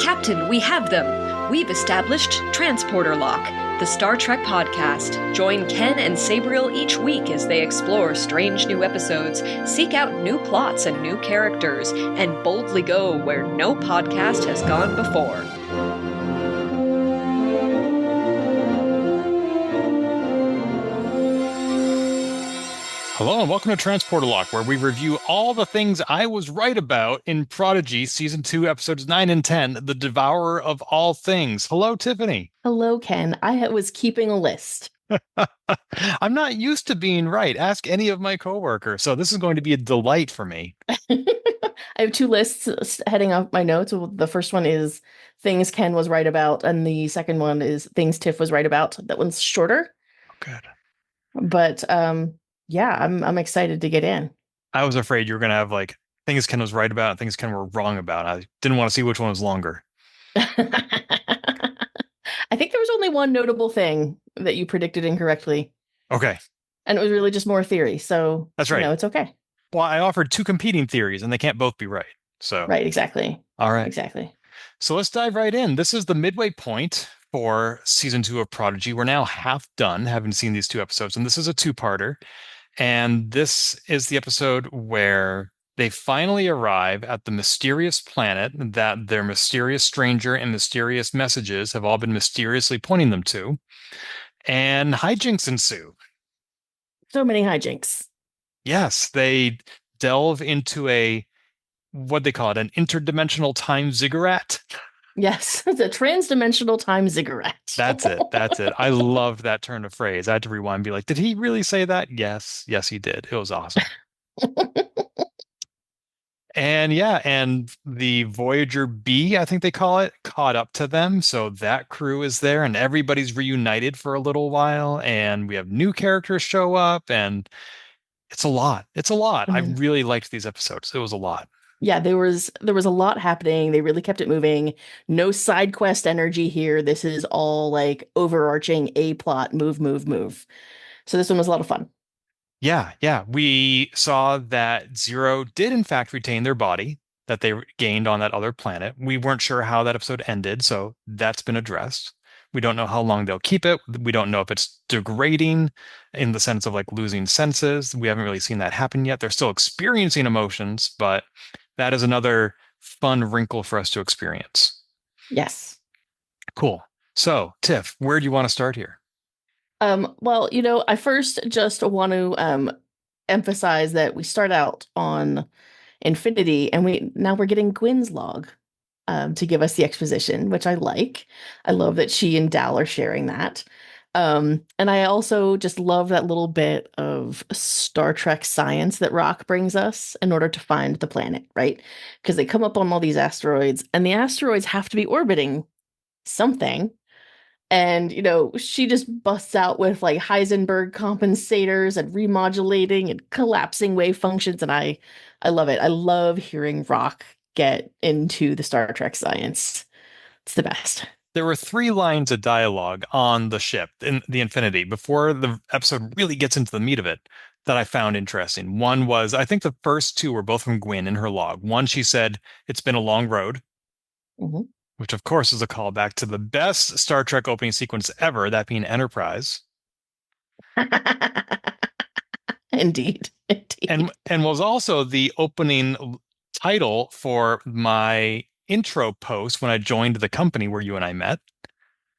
Captain, we have them! We've established Transporter Lock, the Star Trek podcast. Join Ken and Sabriel each week as they explore strange new episodes, seek out new plots and new characters, and boldly go where no podcast has gone before. Hello and welcome to Transporter Lock, where we review all the things I was right about in Prodigy Season 2, Episodes 9 and 10, the Devourer of all things. Hello, Tiffany. Hello, Ken. I was keeping a list. I'm not used to being right. Ask any of my coworkers. So this is going to be a delight for me. I have two lists heading off my notes. The first one is things Ken was right about, and the second one is things Tiff was right about. That one's shorter. Good. But yeah, I'm excited to get in. I was afraid you were going to have like things Ken was right about and things Ken were wrong about. I didn't want to see which one was longer. I think there was only one notable thing that you predicted incorrectly. Okay. And it was really just more theory. So that's right. It's okay. Well, I offered two competing theories and they can't both be right. So right, exactly. All right. Exactly. So let's dive right in. This is the midway point for season 2 of Prodigy. We're now half done, having seen these two episodes, and this is a two-parter. And this is the episode where they finally arrive at the mysterious planet that their mysterious stranger and mysterious messages have all been mysteriously pointing them to. And hijinks ensue. So many hijinks. Yes, they delve into what they call it, an interdimensional time ziggurat. Yes, it's a transdimensional time ziggurat. That's it. That's it. I loved that turn of phrase. I had to rewind and be like, did he really say that? Yes. Yes, he did. It was awesome. And yeah, and the Voyager B, I think they call it, caught up to them. So that crew is there and everybody's reunited for a little while. And we have new characters show up and it's a lot. It's a lot. I really liked these episodes. It was a lot. Yeah, there was a lot happening. They really kept it moving. No side quest energy here. This is all like overarching A plot, move. So this one was a lot of fun. Yeah. We saw that Zero did in fact retain their body that they gained on that other planet. We weren't sure how that episode ended, so that's been addressed. We don't know how long they'll keep it. We don't know if it's degrading in the sense of like losing senses. We haven't really seen that happen yet. They're still experiencing emotions, but that is another fun wrinkle for us to experience. Yes. Cool. So, Tiff, where do you want to start here? Well, I first just want to emphasize that we start out on Infinity, and we're getting Gwyn's log to give us the exposition, which I like. I love that she and Dal are sharing that. And I also just love that little bit of Star Trek science that Rock brings us in order to find the planet, right? Because they come up on all these asteroids, and the asteroids have to be orbiting something. And, she just busts out with like Heisenberg compensators and remodulating and collapsing wave functions. And I love it. I love hearing Rock get into the Star Trek science. It's the best. There were 3 lines of dialogue on the ship in the Infinity before the episode really gets into the meat of it that I found interesting. One was, I think the first 2 were both from Gwyn in her log. One, she said, "It's been a long road," which of course is a callback to the best Star Trek opening sequence ever, that being Enterprise. Indeed. And was also the opening title for my intro post when I joined the company where you and I met.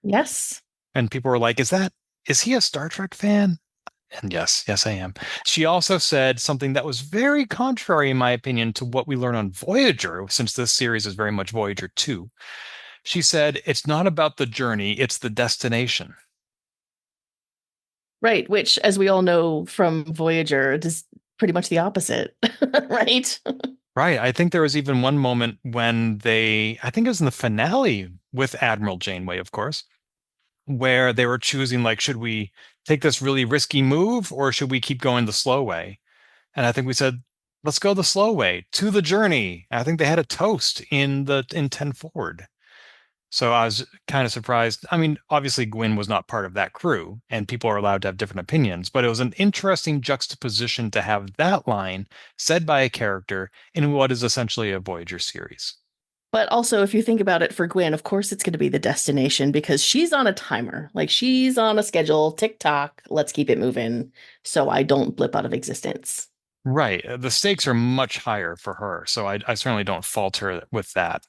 Yes. And people were like, is he a Star Trek fan? And yes, I am. She also said something that was very contrary, in my opinion, to what we learn on Voyager, since this series is very much Voyager 2. She said, it's not about the journey, it's the destination. Right, which, as we all know from Voyager, is pretty much the opposite, right? Right. I think there was even one moment when I think it was in the finale with Admiral Janeway, of course, where they were choosing, like, should we take this really risky move or should we keep going the slow way? And I think we said, let's go the slow way to the journey. I think they had a toast in 10 Forward. So I was kind of surprised. I mean, obviously Gwyn was not part of that crew and people are allowed to have different opinions, but it was an interesting juxtaposition to have that line said by a character in what is essentially a Voyager series. But also, if you think about it for Gwen, of course it's going to be the destination because she's on a timer. Like she's on a schedule, tick tock, let's keep it moving so I don't blip out of existence. Right. The stakes are much higher for her, so I certainly don't fault her with that.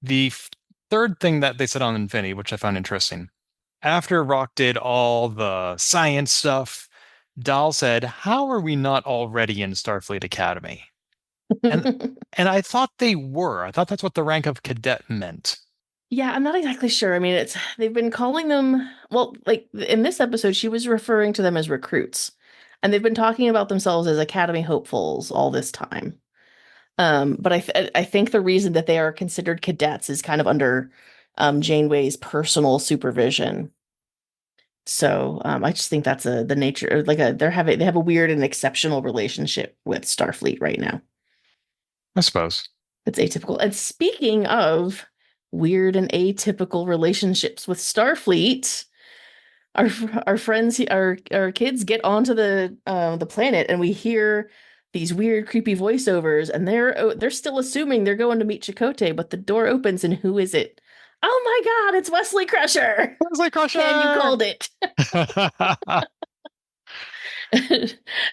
The third thing that they said on Infinity, which I found interesting, after Rock did all the science stuff, Dahl said, "How are we not already in Starfleet Academy?" And and I thought they were. I thought that's what the rank of cadet meant. Yeah, I'm not exactly sure. I mean, it's they've been calling them, well, like in this episode, she was referring to them as recruits. And they've been talking about themselves as Academy hopefuls all this time. But I think the reason that they are considered cadets is kind of under Janeway's personal supervision. So I just think that's the nature, like they have a weird and exceptional relationship with Starfleet right now. I suppose. It's atypical. And speaking of weird and atypical relationships with Starfleet, our our friends, our kids get onto the planet, and we hear these weird, creepy voiceovers, and they're still assuming they're going to meet Chakotay, but the door opens, and who is it? Oh my God, it's Wesley Crusher! Wesley Crusher! Ken, you called it.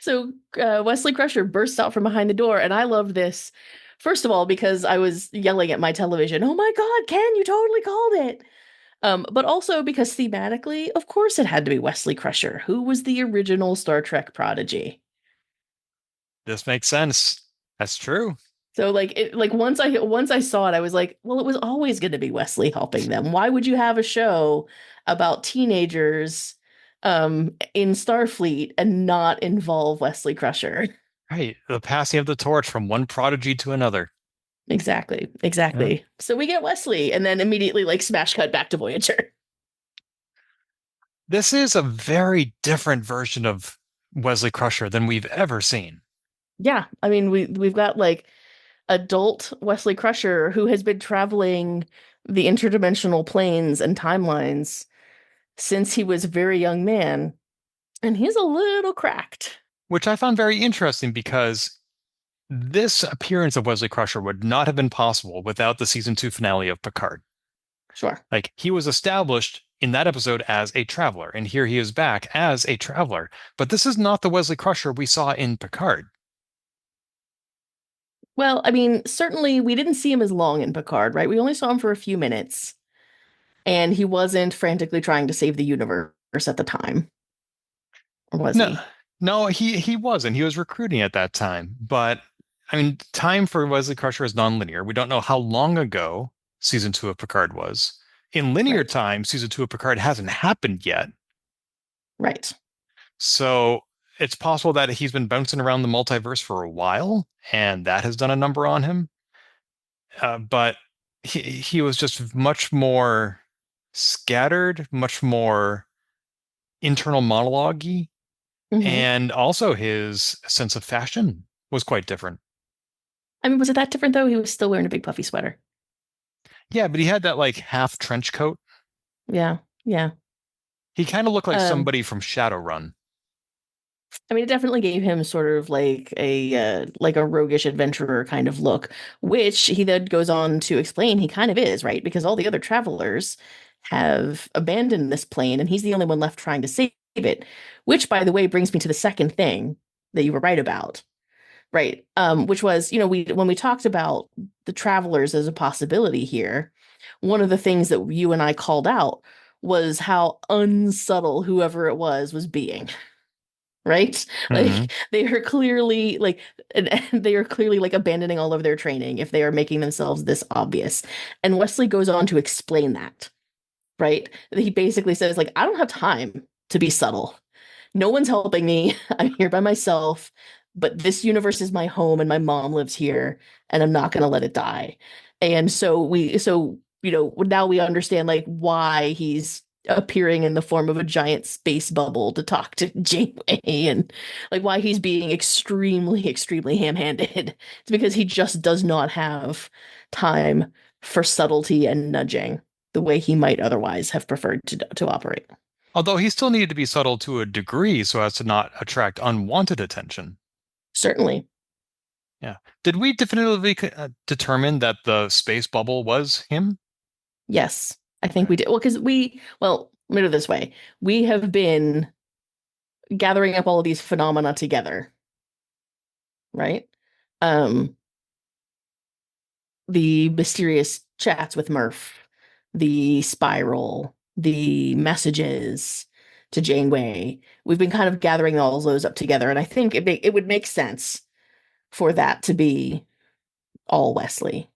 So Wesley Crusher bursts out from behind the door, and I loved this. First of all, because I was yelling at my television, "Oh my God, Ken, you totally called it!" But also because thematically, of course, it had to be Wesley Crusher, who was the original Star Trek prodigy. This makes sense. That's true. So like once I saw it, I was like, well, it was always going to be Wesley helping them. Why would you have a show about teenagers in Starfleet and not involve Wesley Crusher? Right. The passing of the torch from one prodigy to another. Exactly. Yeah. So we get Wesley and then immediately like smash cut back to Voyager. This is a very different version of Wesley Crusher than we've ever seen. Yeah, I mean we've got like adult Wesley Crusher who has been traveling the interdimensional planes and timelines since he was a very young man, and he's a little cracked. Which I found very interesting because this appearance of Wesley Crusher would not have been possible without the season 2 finale of Picard. Sure. Like, he was established in that episode as a traveler, and here he is back as a traveler. But this is not the Wesley Crusher we saw in Picard. Well, I mean, certainly we didn't see him as long in Picard, right? We only saw him for a few minutes, and he wasn't frantically trying to save the universe at the time. Or was No, he? no, he wasn't. He was recruiting at that time. But I mean, time for Wesley Crusher is nonlinear. We don't know how long ago season 2 of Picard was. In linear Right. time, season 2 of Picard hasn't happened yet. Right. So it's possible that he's been bouncing around the multiverse for a while, and that has done a number on him. But he was just much more scattered, much more internal monologue-y, Hmm. and also his sense of fashion was quite different. I mean, was it that different though? He was still wearing a big puffy sweater. Yeah, but he had that like half trench coat. Yeah. Yeah. He kind of looked like Um, somebody from Shadowrun. I mean, it definitely gave him sort of like a roguish adventurer kind of look, which he then goes on to explain he kind of is, right? Because all the other travelers have abandoned this plane, and he's the only one left trying to save it. Which, by the way, brings me to the second thing that you were right about, right? Which was, we when we talked about the travelers as a possibility here, one of the things that you and I called out was how unsubtle whoever it was being, right? Hmm. Like they are clearly like and they are clearly like abandoning all of their training if they are making themselves this obvious. And Wesley goes on to explain that, right? He basically says like I don't have time to be subtle. No one's helping me. I'm here by myself, but this universe is my home and my mom lives here and I'm not going to let it die. And so now we understand like why he's appearing in the form of a giant space bubble to talk to Janeway, and like why he's being extremely, extremely ham-handed. It's because he just does not have time for subtlety and nudging the way he might otherwise have preferred to operate. Although he still needed to be subtle to a degree so as to not attract unwanted attention. Certainly. Yeah. Did we definitively determine that the space bubble was him? Yes, I think Okay. we did. Well, because let me do it this way. We have been gathering up all of these phenomena together, right? Um, the mysterious chats with Murph, the spiral, the messages to Janeway. We've been kind of gathering all those up together, and I think it would make sense for that to be all Wesley.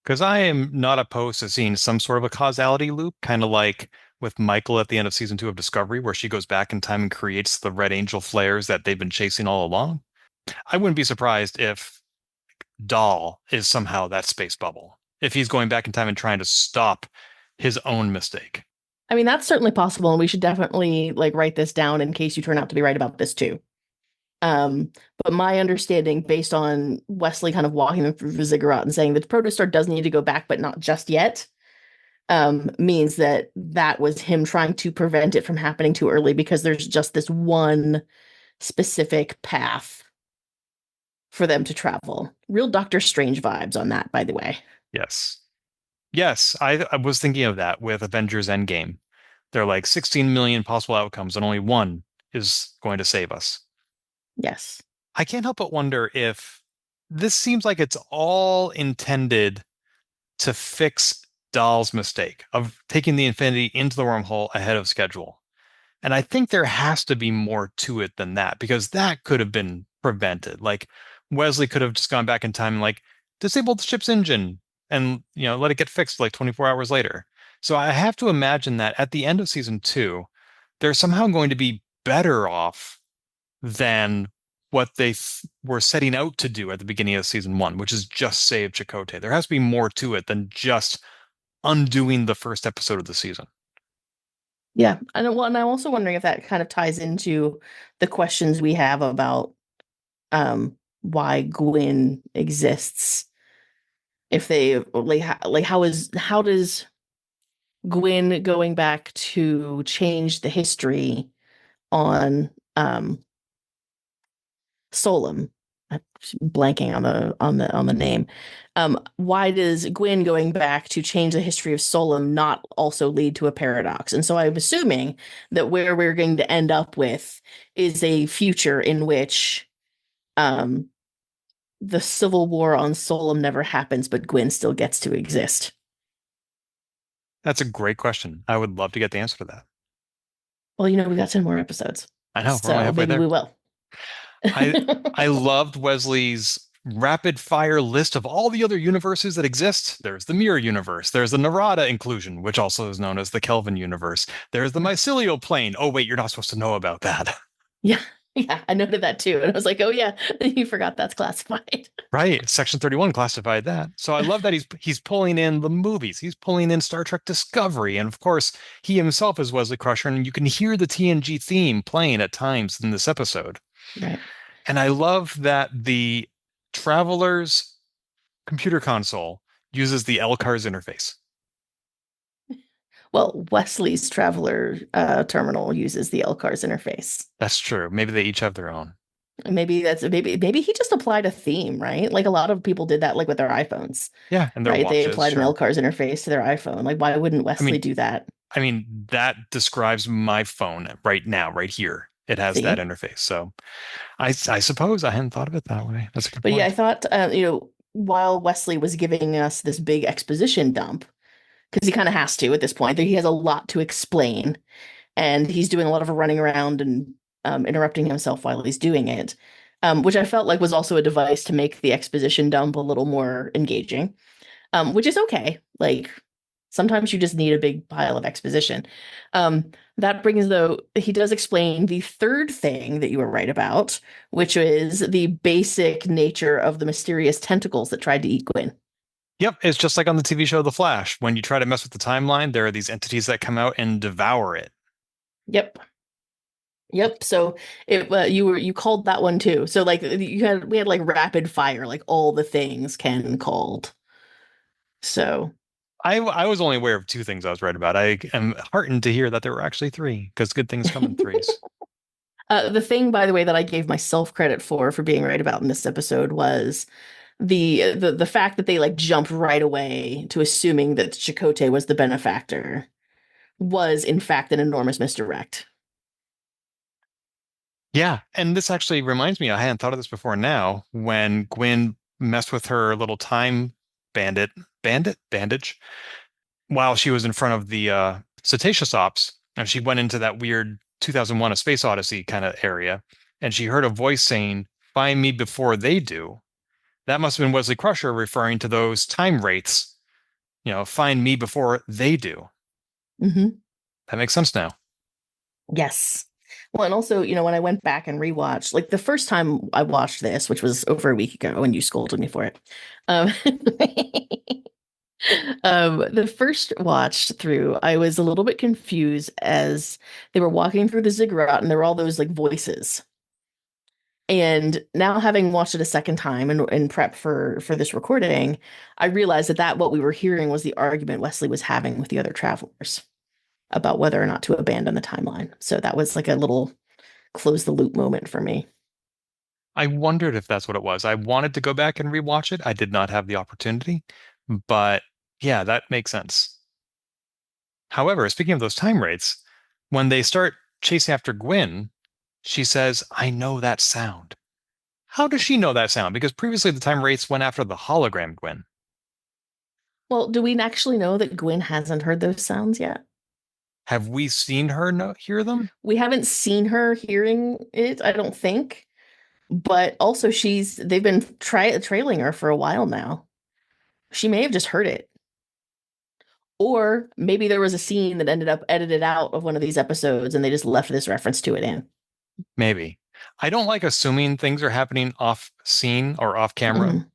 Because I am not opposed to seeing some sort of a causality loop, kind of like with Michael at the end of season 2 of Discovery, where she goes back in time and creates the Red Angel flares that they've been chasing all along. I wouldn't be surprised if Dahl is somehow that space bubble, if he's going back in time and trying to stop his own mistake. I mean, that's certainly possible, and we should definitely like write this down in case you turn out to be right about this too. But my understanding, based on Wesley kind of walking them through the ziggurat and saying that the protostar does need to go back, but not just yet, means that that was him trying to prevent it from happening too early because there's just this one specific path for them to travel. Real Doctor Strange vibes on that, by the way. Yes. Yes, I was thinking of that with Avengers Endgame. There are like 16 million possible outcomes, and only one is going to save us. Yes. I can't help but wonder if this seems like it's all intended to fix Dahl's mistake of taking the Infinity into the wormhole ahead of schedule. And I think there has to be more to it than that, because that could have been prevented. Like Wesley could have just gone back in time and like disabled the ship's engine and let it get fixed like 24 hours later. So I have to imagine that at the end of season 2, they're somehow going to be better off than what they were setting out to do at the beginning of season 1, which is just save Chakotay. There has to be more to it than just undoing the first episode of the season. Yeah. And I'm also wondering if that kind of ties into the questions we have about why Gwyn exists. If they how does Gwyn going back to change the history on Solum. I'm blanking on the name. Why does Gwyn going back to change the history of Solum not also lead to a paradox? And so I'm assuming that where we're going to end up with is a future in which the civil war on Solum never happens, but Gwyn still gets to exist. That's a great question. I would love to get the answer to that. Well, we got 10 more episodes. I know, we're only So halfway maybe there. we will. I loved Wesley's rapid fire list of all the other universes that exist. There's the Mirror universe. There's the Narada inclusion, which also is known as the Kelvin universe. There's the mycelial plane. Oh, wait, you're not supposed to know about that. Yeah. Yeah, I noted that too. And I was like, oh yeah, you forgot that's classified. Right. Section 31 classified that. So I love that he's pulling in the movies. He's pulling in Star Trek Discovery. And of course, he himself is Wesley Crusher, and you can hear the TNG theme playing at times in this episode. Right. And I love that the Traveler's computer console uses the LCARS interface. Well, Wesley's Traveler terminal uses the LCARS interface. That's true. Maybe they each have their own. Maybe he just applied a theme, right? Like a lot of people did that like with their iPhones. Yeah, and their Right? They watches. applied Sure. an LCARS interface to their iPhone. Like why wouldn't Wesley do that? I mean, that describes my phone right now, right here. It has See? that interface. So I suppose I hadn't thought of it that way. That's a good But point. yeah, I thought while Wesley was giving us this big exposition dump, because he kind of has to at this point, he has a lot to explain, and he's doing a lot of running around and interrupting himself while he's doing it, which I felt like was also a device to make the exposition dump a little more engaging, which is okay. Like sometimes you just need a big pile of exposition. That brings, though, he does explain the third thing that you were right about, which is the basic nature of the mysterious tentacles that tried to eat Gwyn. Yep, it's just like on the TV show The Flash. When you try to mess with the timeline, there are these entities that come out and devour it. Yep. Yep. So you called that one too. So like we had like rapid fire, like all the things Ken called. So I was only aware of 2 things I was right about. I am heartened to hear that there were actually 3, because good things come in threes. The thing, by the way, that I gave myself credit for being right about in this episode was the fact that they like jumped right away to assuming that Chakotay was the benefactor was in fact an enormous misdirect. Yeah, and this actually reminds me, I hadn't thought of this before now, when Gwyn messed with her little time bandit bandage while she was in front of the Cetaceous Ops, and she went into that weird 2001 A Space Odyssey kind of area, and she heard a voice saying, "Find me before they do." That must have been Wesley Crusher referring to those time wraiths, find me before they do. Mm-hmm. That makes sense now. Yes. Well, and also, when I went back and rewatched, like the first time I watched this, which was over a week ago, and you scolded me for it. Um, the first watch through, I was a little bit confused as they were walking through the ziggurat and there were all those like voices. And now having watched it a second time and prep for this recording, I realized that what we were hearing was the argument Wesley was having with the other travelers about whether or not to abandon the timeline. So that was like a little close the loop moment for me. I wondered if that's what it was. I wanted to go back and rewatch it. I did not have the opportunity, but yeah, that makes sense. However, speaking of those time rates, when they start chasing after Gwyn, she says, "I know that sound." How does she know that sound? Because previously the time rates went after the hologram Gwyn. Well, do we actually know that Gwyn hasn't heard those sounds yet? Have we seen her hear them? We haven't seen her hearing it, I don't think. But also they've been trailing her for a while now. She may have just heard it. Or maybe there was a scene that ended up edited out of one of these episodes and they just left this reference to it in. Maybe. I don't like assuming things are happening off scene or off camera. Mhm.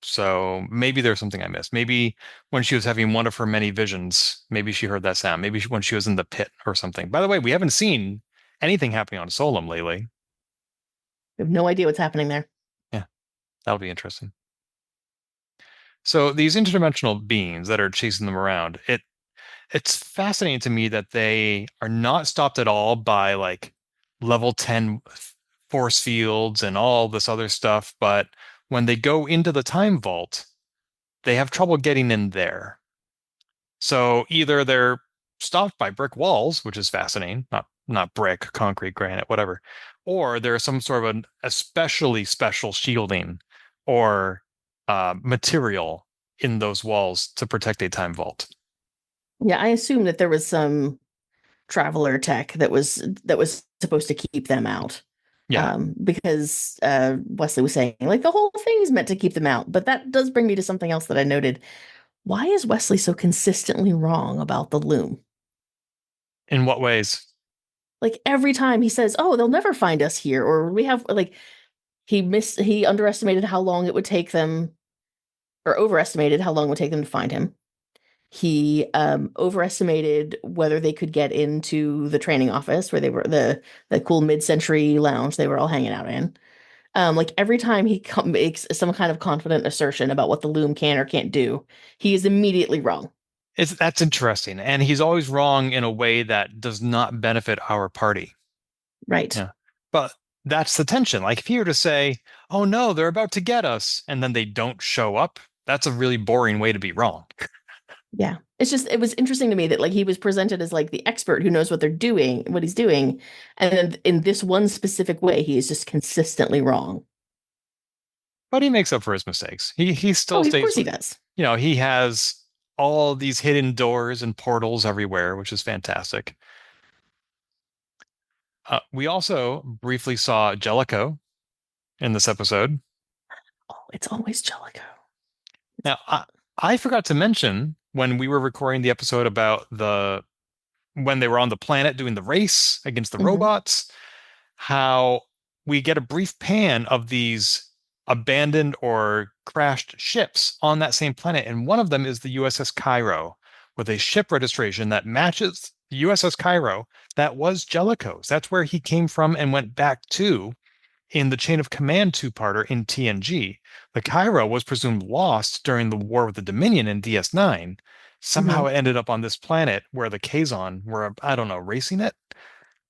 So maybe there's something I missed. Maybe when she was having one of her many visions, maybe she heard that sound. Maybe when she was in the pit or something. By the way, we haven't seen anything happening on Solum lately. We have no idea what's happening there. Yeah, that'll be interesting. So these interdimensional beings that are chasing them around, it's fascinating to me that they are not stopped at all by like level 10 force fields and all this other stuff, but when they go into the time vault, they have trouble getting in there. So either they're stopped by brick walls, which is fascinating, not brick, concrete, granite, whatever, or there's some sort of an especially special shielding or material in those walls to protect a time vault. Yeah, I assume that there was some traveler tech that was supposed to keep them out. Yeah. Because Wesley was saying like the whole thing is meant to keep them out. But that does bring me to something else that I noted. Why is Wesley so consistently wrong about the loom? In what ways? Like every time he says, "Oh, they'll never find us here," or we have like he underestimated how long it would take them, or overestimated how long it would take them to find him. He overestimated whether they could get into the training office where they were the cool mid-century lounge they were all hanging out in. Like every time he makes some kind of confident assertion about what the loom can or can't do, he is immediately wrong. That's interesting. And he's always wrong in a way that does not benefit our party. Right. Yeah. But that's the tension. Like if he were to say, "Oh no, they're about to get us," and then they don't show up, that's a really boring way to be wrong. Yeah. It was interesting to me that like he was presented as like the expert who knows what he's doing. And then in this one specific way, he is just consistently wrong. But he makes up for his mistakes. He still Oh, of stays, course he does. he has all these hidden doors and portals everywhere, which is fantastic. We also briefly saw Jellicoe in this episode. Oh, it's always Jellicoe. Now, I forgot to mention when we were recording the episode about when they were on the planet doing the race against the robots, how we get a brief pan of these abandoned or crashed ships on that same planet. And one of them is the USS Cairo with a ship registration that matches the USS Cairo that was Jellicoe's. That's where he came from and went back to in the Chain of Command two-parter in TNG. The Cairo was presumed lost during the war with the Dominion in DS9. Somehow it ended up on this planet where the Kazon were, I don't know, racing it.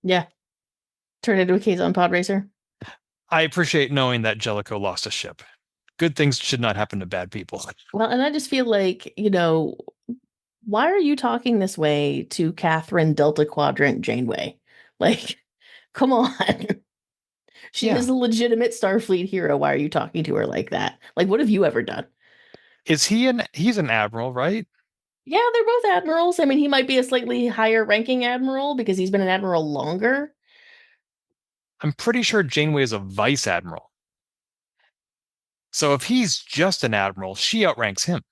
Yeah. Turn into a Kazon pod racer. I appreciate knowing that Jellicoe lost a ship. Good things should not happen to bad people. Well, and I just feel like, why are you talking this way to Catherine Delta Quadrant Janeway? Like, come on. She Yeah. is a legitimate Starfleet hero. Why are you talking to her like that? Like, what have you ever done? He's an admiral, right? Yeah, they're both admirals. I mean, he might be a slightly higher ranking admiral because he's been an admiral longer. I'm pretty sure Janeway is a vice admiral. So if he's just an admiral, she outranks him.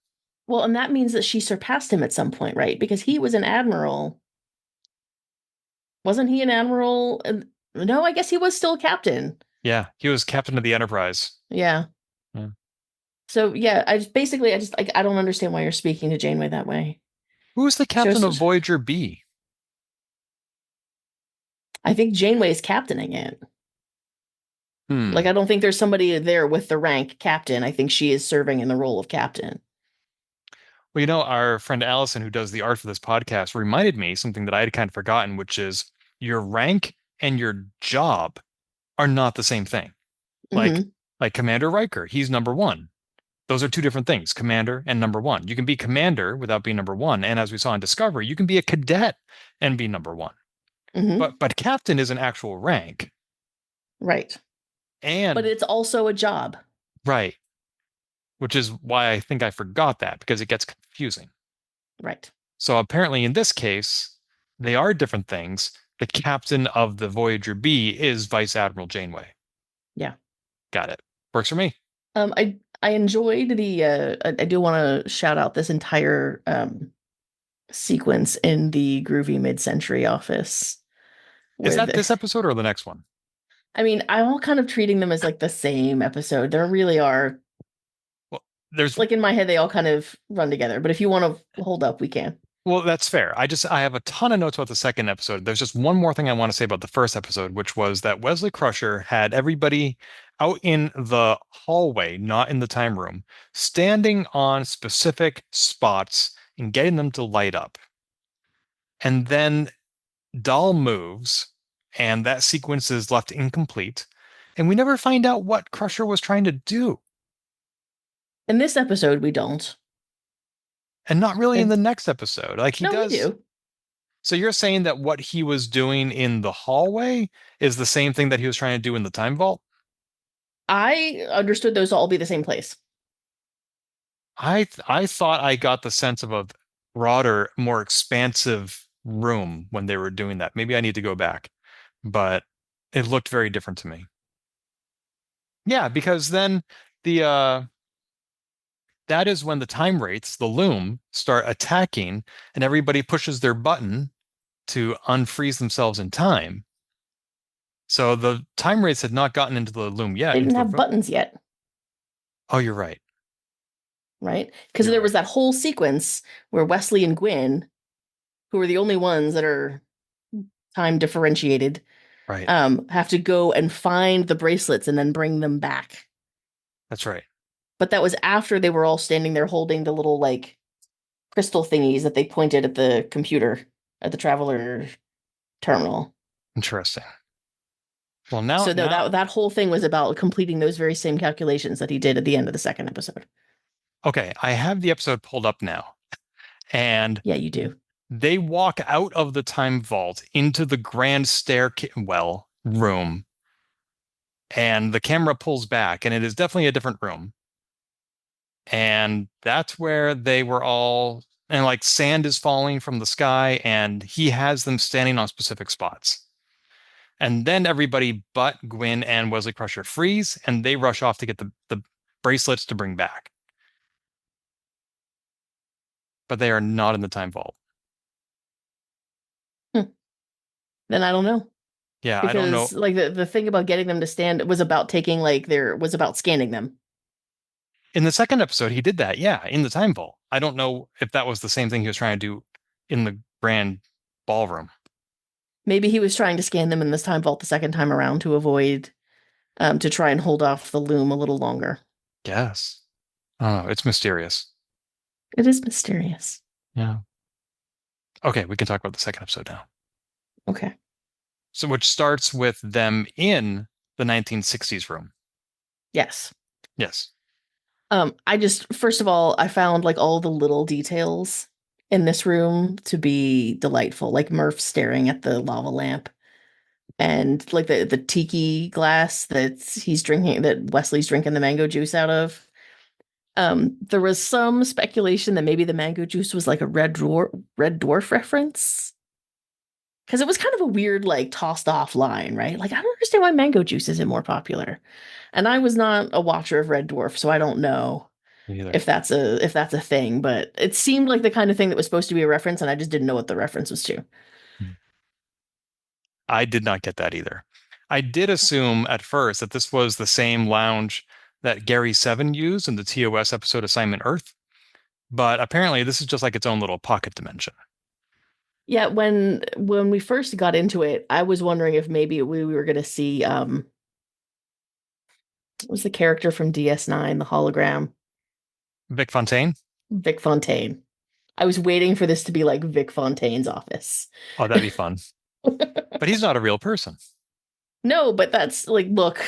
Well, and that means that she surpassed him at some point, right? Because he was an admiral. Wasn't he an admiral? No, I guess he was still a captain. Yeah, he was captain of the Enterprise. Yeah. Yeah. So yeah, I just like I don't understand why you're speaking to Janeway that way. Who was the captain of Shows, Voyager B? I think Janeway's captaining it. Like, Hmm. I don't think there's somebody there with the rank captain. I think she is serving in the role of captain. Well, our friend Allison, who does the art for this podcast, reminded me something that I had kind of forgotten, which is your rank and your job are not the same thing. Like, Hmm. like Commander Riker, he's number one. Those are two different things, commander and number one. You can be commander without being number one. And as we saw in Discovery, you can be a cadet and be number one. Hmm. But captain is an actual rank. Right. And But it's also a job. right, which is why I think I forgot that because it gets confusing. Right. So apparently in this case, they are different things. The captain of the Voyager B is Vice Admiral Janeway. Yeah. Got it. Works for me. I enjoyed I do want to shout out this entire sequence in the groovy mid-century office Is where that this episode or the next one? I mean, I'm all kind of treating them as like the same episode. There really are, Well, there's like, in my head they all kind of run together, but if you want to hold up, we can. well, that's fair. I have a ton of notes about the second episode. There's just one more thing I want to say about the first episode, which was that Wesley Crusher had everybody out in the hallway, not in the time room, standing on specific spots and getting them to light up. And then Dahl moves, and that sequence is left incomplete. And we never find out what Crusher was trying to do. In this episode, we don't. And not really in And the next episode. Like he no, we does. do. So you're saying that what he was doing in the hallway is the same thing that he was trying to do in the time vault? I understood those to all be the same place. I thought I got the sense of a broader, more expansive room when they were doing that. Maybe I need to go back, but it looked very different to me. Yeah, because then the that is when the time wraiths, the loom, start attacking and everybody pushes their button to unfreeze themselves in time. So the time wraiths had not gotten into the loom yet. They didn't Into have the buttons yet, Oh, you're right. right? Because You're there right. was that whole sequence where Wesley and Gwyn, who are the only ones that are time differentiated, Right. have to go and find the bracelets and then bring them back. That's right. But that was after they were all standing there holding the little like crystal thingies that they pointed at the computer at the traveler terminal. Interesting. Well, now, So no, now, that whole thing was about completing those very same calculations that he did at the end of the second episode. okay, I have the episode pulled up now, and Yeah, you do. they walk out of the time vault into the grand staircase, well, room, and the camera pulls back, and it is definitely a different room. And that's where they were all, and like sand is falling from the sky, and he has them standing on specific spots. And then everybody but Gwyn and Wesley Crusher freeze, and they rush off to get the bracelets to bring back. But they are not in the time vault. Then I don't know. Yeah, I don't know. Because like the thing about getting them to stand was about taking like there was about scanning them. In the second episode, he did that. Yeah, in the time vault. I don't know if that was the same thing he was trying to do in the grand ballroom. Maybe he was trying to scan them in this time vault the second time around to avoid to try and hold off the loom a little longer. Yes. Oh, it's mysterious. It is mysterious. Yeah. Okay, we can talk about the second episode now. Okay. So which starts with them in the 1960s room. Yes. Yes. I just, first of all, I found like all the little details in this room to be delightful, like Murph staring at the lava lamp and like the tiki glass that he's drinking, that Wesley's drinking the mango juice out of. There was some speculation that maybe the mango juice was like a red dwarf reference. Because it was kind of a weird, like tossed off line, right? Like, I don't understand why mango juice isn't more popular. And I was not a watcher of Red Dwarf, so I don't know Me either. if that's a thing, but it seemed like the kind of thing that was supposed to be a reference, and I just didn't know what the reference was to. I did not get that either. I did assume at first that this was the same lounge that Gary Seven used in the TOS episode Assignment Earth, but apparently this is just like its own little pocket dimension. Yeah, when we first got into it, I was wondering if maybe we were going to see what was the character from DS9, the hologram, Vic Fontaine? Vic Fontaine. I was waiting for this to be like Vic Fontaine's office. Oh, that'd be fun. But he's not a real person. No, but that's like, look,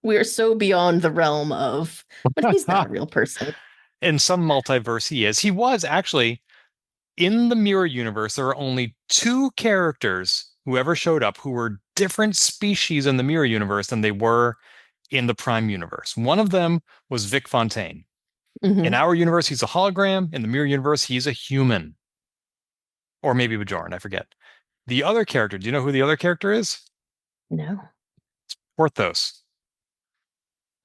we are so beyond the realm of, but he's not a real person. In some multiverse, he is. He was actually in the mirror universe. There are only two characters who ever showed up who were different species in the mirror universe than they were in the Prime universe. One of them was Vic Fontaine. In Mhm. our universe, he's a hologram. In the mirror universe, he's a human. Or maybe Bajoran, I forget. The other character, do you know who the other character is? No. Porthos.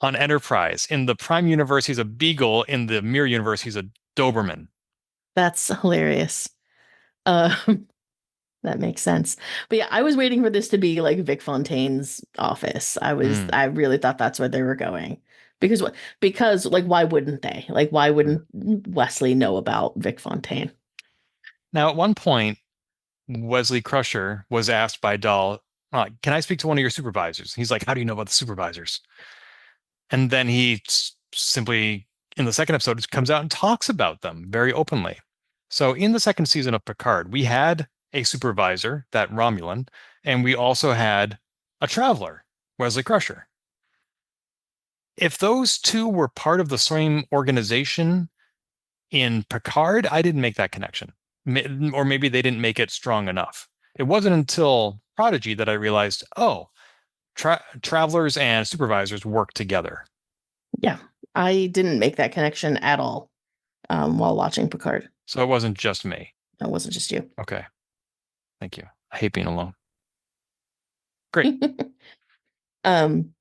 On Enterprise. In the Prime universe, he's a beagle. In the mirror universe, he's a Doberman. That's hilarious. Um, that makes sense. But yeah, I was waiting for this to be like Vic Fontaine's office. Mm. I really thought that's where they were going. Because like why wouldn't they? Like why wouldn't Wesley know about Vic Fontaine? Now, at one point, Wesley Crusher was asked by Dahl, can I speak to one of your supervisors? He's like, how do you know about the supervisors? And then he simply, in the second episode, comes out and talks about them very openly. So in the second season of Picard, we had a supervisor, that Romulan, and we also had a traveler, Wesley Crusher. If those two were part of the same organization in Picard, I didn't make that connection. Or maybe they didn't make it strong enough. It wasn't until Prodigy that I realized, oh, travelers and supervisors work together. Yeah, I didn't make that connection at all while watching Picard. So it wasn't just me. That wasn't just you. Okay. Thank you. I hate being alone. Great. um,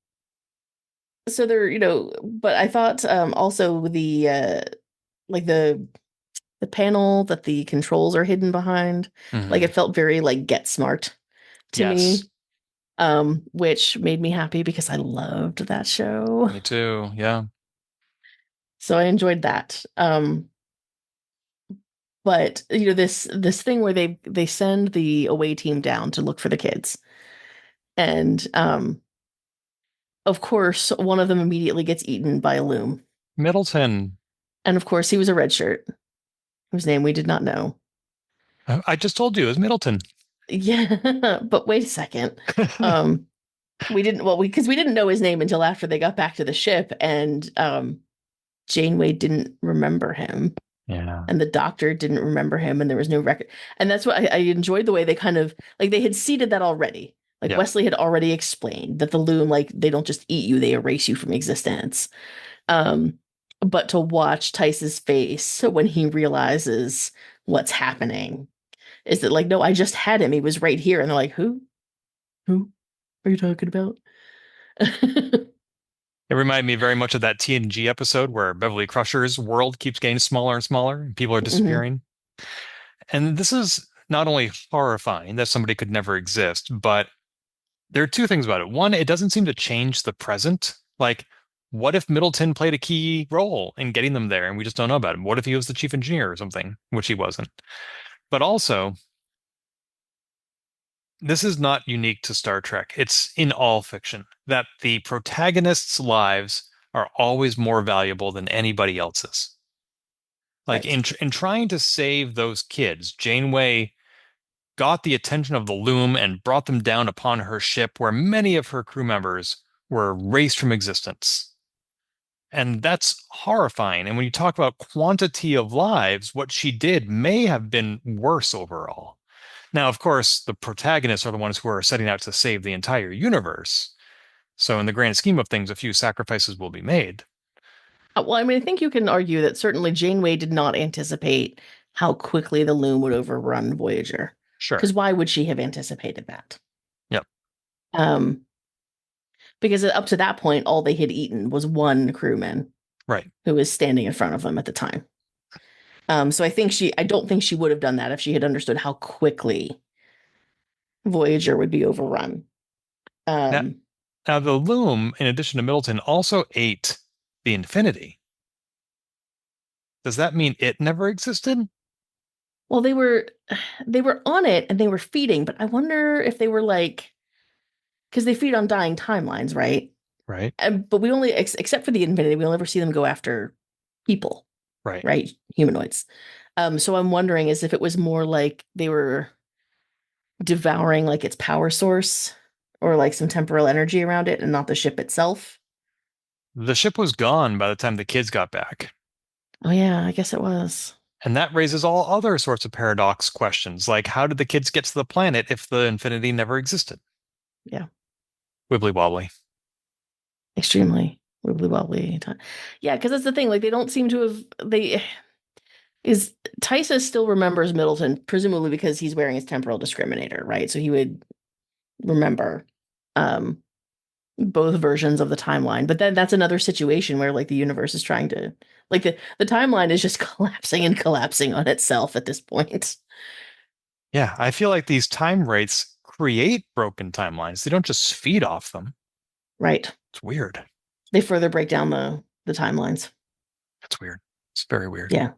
so there, but I thought also the like the panel that the controls are hidden behind, like Mhm. it felt very like Get Smart to Yes. me, which made me happy because I loved that show. Me too. Yeah. So I enjoyed that. But this thing where they send the away team down to look for the kids. And of course, one of them immediately gets eaten by a loom. Middleton. And of course, he was a red shirt whose name we did not know. I just told you it was Middleton. Yeah, but wait a second. We didn't because we didn't know his name until after they got back to the ship, and Janeway didn't remember him, Yeah. and the doctor didn't remember him, and there was no record. And that's what I enjoyed the way they kind of like they had seeded that already. Like Yeah. Wesley had already explained that the loom, like they don't just eat you, they erase you from existence. But to watch Tice's face when he realizes what's happening is that like, no, I just had him. He was right here. And they're like, who? Who are you talking about? It reminded me very much of that TNG episode where Beverly Crusher's world keeps getting smaller and smaller and people are Mhm. disappearing. And this is not only horrifying that somebody could never exist, but there are two things about it. One, it doesn't seem to change the present. Like, what if Middleton played a key role in getting them there and we just don't know about him? What if he was the chief engineer or something, which he wasn't? But also, this is not unique to Star Trek. It's in all fiction that the protagonists' lives are always more valuable than anybody else's. Like Right. in trying to save those kids, Janeway got the attention of the Loom and brought them down upon her ship, where many of her crew members were erased from existence. And that's horrifying. And when you talk about quantity of lives, what she did may have been worse overall. Now, of course, the protagonists are the ones who are setting out to save the entire universe. So in the grand scheme of things, a few sacrifices will be made. Well, I mean, I think you can argue that certainly Janeway did not anticipate how quickly the Loom would overrun Voyager. Sure. Because why would she have anticipated that? Yep. Because up to that point, all they had eaten was one crewman, right, who was standing in front of them at the time. So I don't think she would have done that if she had understood how quickly Voyager would be overrun. Now the Loom, in addition to Middleton, also ate the Infinity. Does that mean it never existed? Well, they were on it and they were feeding, but I wonder if they were like, because they feed on dying timelines, right? Right. But we only, except for the Infinity, we'll never see them go after people, right? Humanoids. So I'm wondering as if it was more like they were devouring like its power source or like some temporal energy around it and not the ship itself. The ship was gone by the time the kids got back. Oh yeah, I guess it was. And that raises all other sorts of paradox questions, like how did the kids get to the planet if the Infinity never existed? Yeah. Wibbly wobbly. Extremely wibbly wobbly. Yeah, because that's the thing. Like they don't seem to have Tysa still remembers Middleton, presumably because he's wearing his temporal discriminator, right? So he would remember both versions of the timeline. But then that's another situation where like the universe is trying to like the timeline is just collapsing and collapsing on itself at this point. Yeah, I feel like these time rates create broken timelines. They don't just feed off them. Right. It's weird. They further break down the timelines. It's weird. It's very weird. Yeah.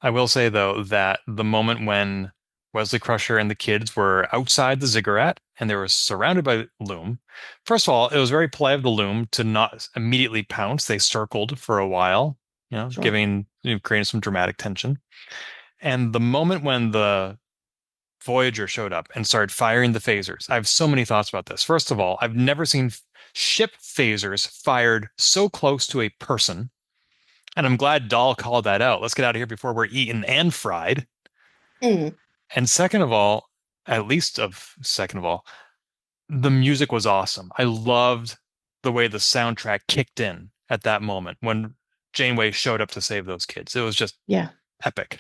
I will say though that the moment when Wesley Crusher and the kids were outside the ziggurat and they were surrounded by Loom. First of all, it was very polite of the Loom to not immediately pounce. They circled for a while, Sure. creating some dramatic tension. And the moment when the Voyager showed up and started firing the phasers, I have so many thoughts about this. First of all, I've never seen ship phasers fired so close to a person. And I'm glad Dahl called that out. Let's get out of here before we're eaten and fried. Mm. And second of all, the music was awesome. I loved the way the soundtrack kicked in at that moment when Janeway showed up to save those kids. It was just epic.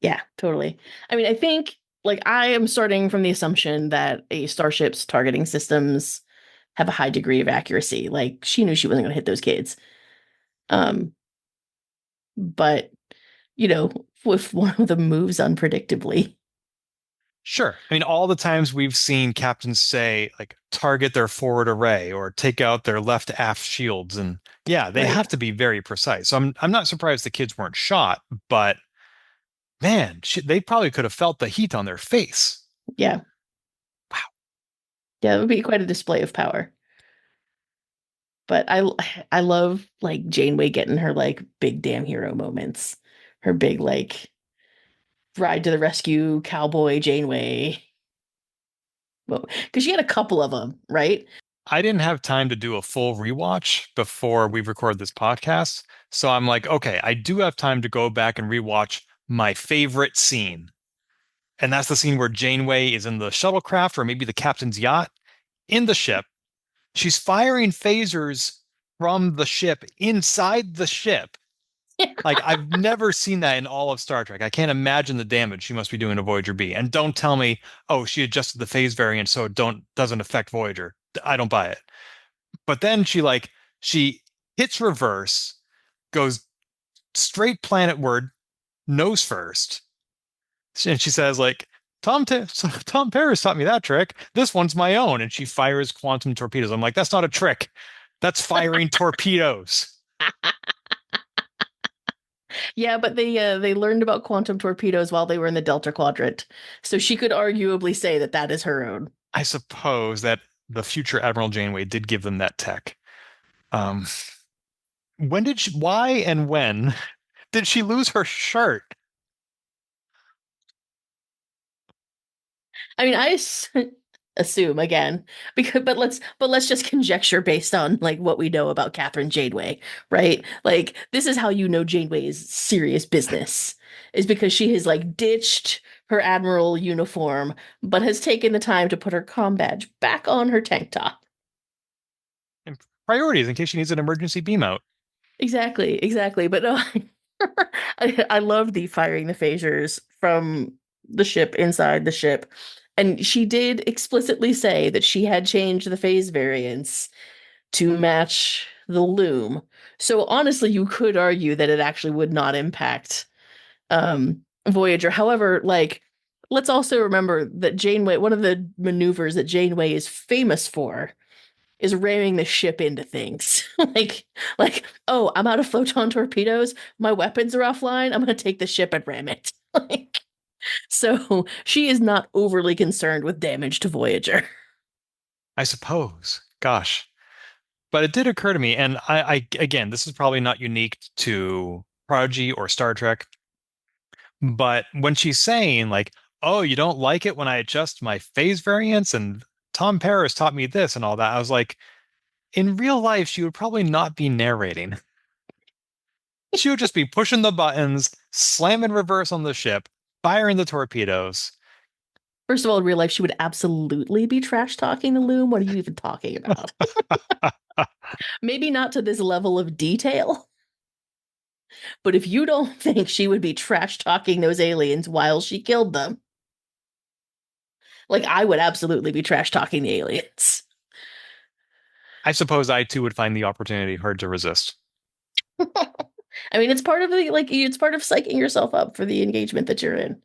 Yeah, totally. I mean, I think like I am starting from the assumption that a starship's targeting systems have a high degree of accuracy. Like she knew she wasn't going to hit those kids. But if one of them moves unpredictably. Sure. I mean, all the times we've seen captains say, like, target their forward array or take out their left aft shields. And yeah, they have to be very precise. So I'm not surprised the kids weren't shot, but man, they probably could have felt the heat on their face. Yeah. Wow. Yeah, it would be quite a display of power. But I love like Janeway getting her like big damn hero moments. Her big like ride to the rescue cowboy Janeway. Because she had a couple of them, right? I didn't have time to do a full rewatch before we record this podcast. So I'm like, okay, I do have time to go back and rewatch my favorite scene. And that's the scene where Janeway is in the shuttlecraft or maybe the captain's yacht in the ship. She's firing phasers from the ship inside the ship. Like I've never seen that in all of Star Trek. I can't imagine the damage she must be doing to Voyager B. And don't tell me, oh, she adjusted the phase variant so it doesn't affect Voyager. I don't buy it. But then she hits reverse, goes straight planetward, nose first, and she says like, Tom Paris taught me that trick. This one's my own, and she fires quantum torpedoes. I'm like, that's not a trick. That's firing torpedoes. Yeah, but they learned about quantum torpedoes while they were in the Delta Quadrant, so she could arguably say that is her own. I suppose that the future Admiral Janeway did give them that tech. Why and when did she lose her shirt? I mean, assume again, because but let's just conjecture based on like what we know about Catherine Janeway, right? Like this is how you know Janeway is serious business, is because she has like ditched her admiral uniform, but has taken the time to put her comm badge back on her tank top. And priorities in case she needs an emergency beam out. Exactly, exactly. But no, I love the firing the phasers from the ship inside the ship. And she did explicitly say that she had changed the phase variants to match the loom. So honestly, you could argue that it actually would not impact Voyager. However, like let's also remember that Janeway, one of the maneuvers that Janeway is famous for is ramming the ship into things. Oh, I'm out of photon torpedoes. My weapons are offline. I'm gonna take the ship and ram it. Like, so she is not overly concerned with damage to Voyager. I suppose. Gosh. But it did occur to me, and again, this is probably not unique to Prodigy or Star Trek, but when she's saying like, "Oh, you don't like it when I adjust my phase variance," and Tom Paris taught me this and all that, I was like, in real life, she would probably not be narrating. She would just be pushing the buttons, slamming reverse on the ship, firing the torpedoes. First of all, in real life, she would absolutely be trash talking the loom. What are you even talking about? Maybe not to this level of detail, but if you don't think she would be trash talking those aliens while she killed them, like I would absolutely be trash talking the aliens. I suppose I too would find the opportunity hard to resist. I mean, it's part of the like it's part of psyching yourself up for the engagement that you're in.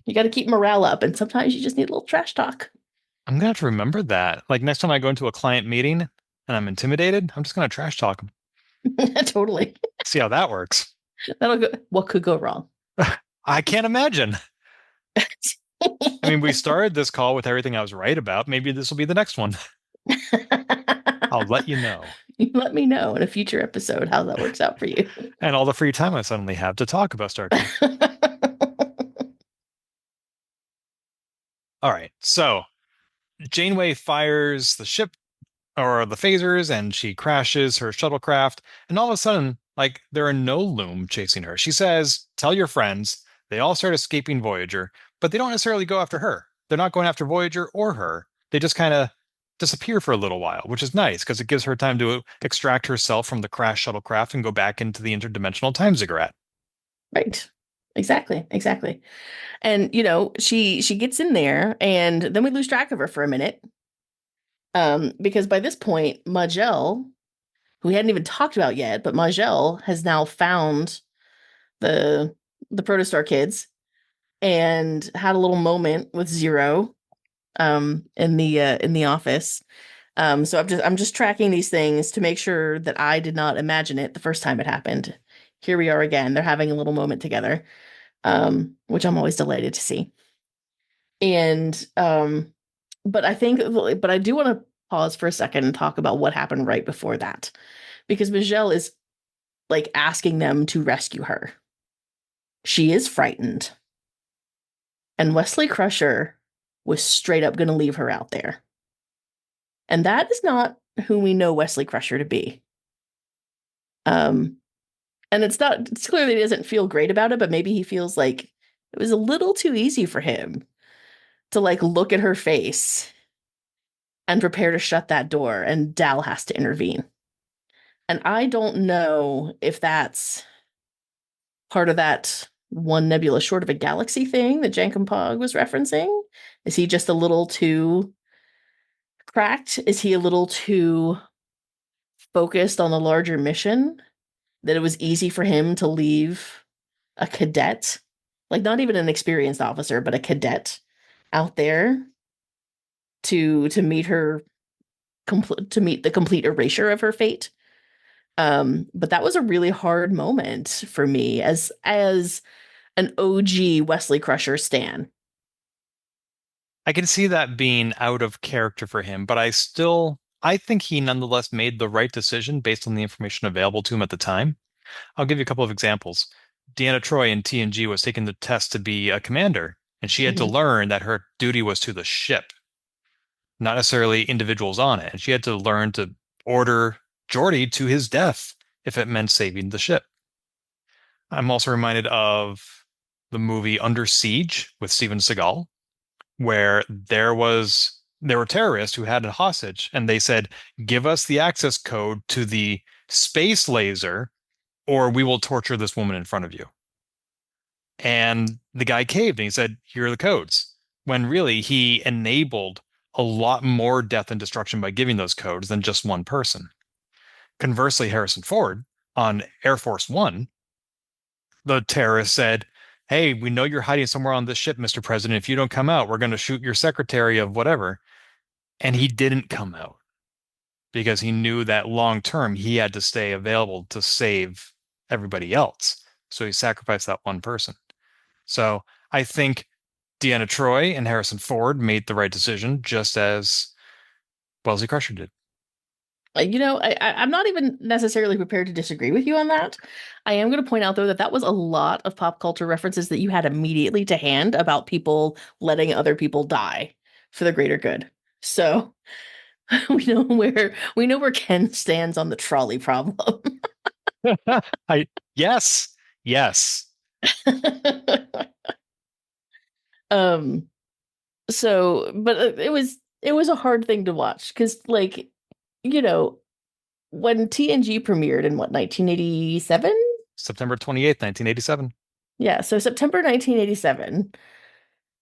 You got to keep morale up, and sometimes you just need a little trash talk. I'm gonna have to remember that. Like next time I go into a client meeting and I'm intimidated, I'm just gonna trash talk them. Totally. See how that works. That'll go. What could go wrong? I can't imagine. I mean, we started this call with everything I was right about. Maybe this will be the next one. I'll let you know. You let me know in a future episode how that works out for you. And all the free time I suddenly have to talk about Star Trek. All right. So Janeway fires the ship or the phasers and she crashes her shuttlecraft. And all of a sudden, like there are no loom chasing her. She says, "Tell your friends." They all start escaping Voyager, but they don't necessarily go after her. They're not going after Voyager or her. They just kind of disappear for a little while, which is nice because it gives her time to extract herself from the crash shuttlecraft and go back into the interdimensional time ziggurat. Right. Exactly. Exactly. And she gets in there, and then we lose track of her for a minute. Because by this point, Maj'el, who we hadn't even talked about yet, but Maj'el has now found the Protostar kids and had a little moment with Zero in the office. So I'm just tracking these things to make sure that I did not imagine it the first time it happened. Here we are again. They're having a little moment together, which I'm always delighted to see. And but I do want to pause for a second and talk about what happened right before that, because Maj'el is like asking them to rescue her. She is frightened, and Wesley Crusher was straight up going to leave her out there. And that is not who we know Wesley Crusher to be. And it's clearly he doesn't feel great about it, but maybe he feels like it was a little too easy for him to like look at her face and prepare to shut that door, and Dal has to intervene. And I don't know if that's part of that one nebula short of a galaxy thing that Jankum Pog was referencing. Is he just a little too cracked? Is he a little too focused on the larger mission that it was easy for him to leave a cadet, like not even an experienced officer, but a cadet out there to meet her to meet the complete erasure of her fate? But that was a really hard moment for me as an OG Wesley Crusher stan. I can see that being out of character for him, but I think he nonetheless made the right decision based on the information available to him at the time. I'll give you a couple of examples. Deanna Troi in TNG was taking the test to be a commander, And she had to Mhm. learn that her duty was to the ship, not necessarily individuals on it. And she had to learn to order Geordi to his death if it meant saving the ship. I'm also reminded of the movie Under Siege with Steven Seagal, where there were terrorists who had a hostage, and they said, "Give us the access code to the space laser, or we will torture this woman in front of you." And the guy caved and he said, "Here are the codes." When really he enabled a lot more death and destruction by giving those codes than just one person. Conversely, Harrison Ford on Air Force One, the terrorist said, "Hey, we know you're hiding somewhere on this ship, Mr. President. If you don't come out, we're going to shoot your secretary of whatever." And he didn't come out because he knew that long term he had to stay available to save everybody else. So he sacrificed that one person. So I think Deanna Troi and Harrison Ford made the right decision, just as Wesley Crusher did. I'm not even necessarily prepared to disagree with you on that. I am going to point out, though, that that was a lot of pop culture references that you had immediately to hand about people letting other people die for the greater good. So we know where Ken stands on the trolley problem. I yes, yes, um. But it was a hard thing to watch because, like, you know, when TNG premiered in what, 1987? September 28th, 1987. Yeah, so September 1987,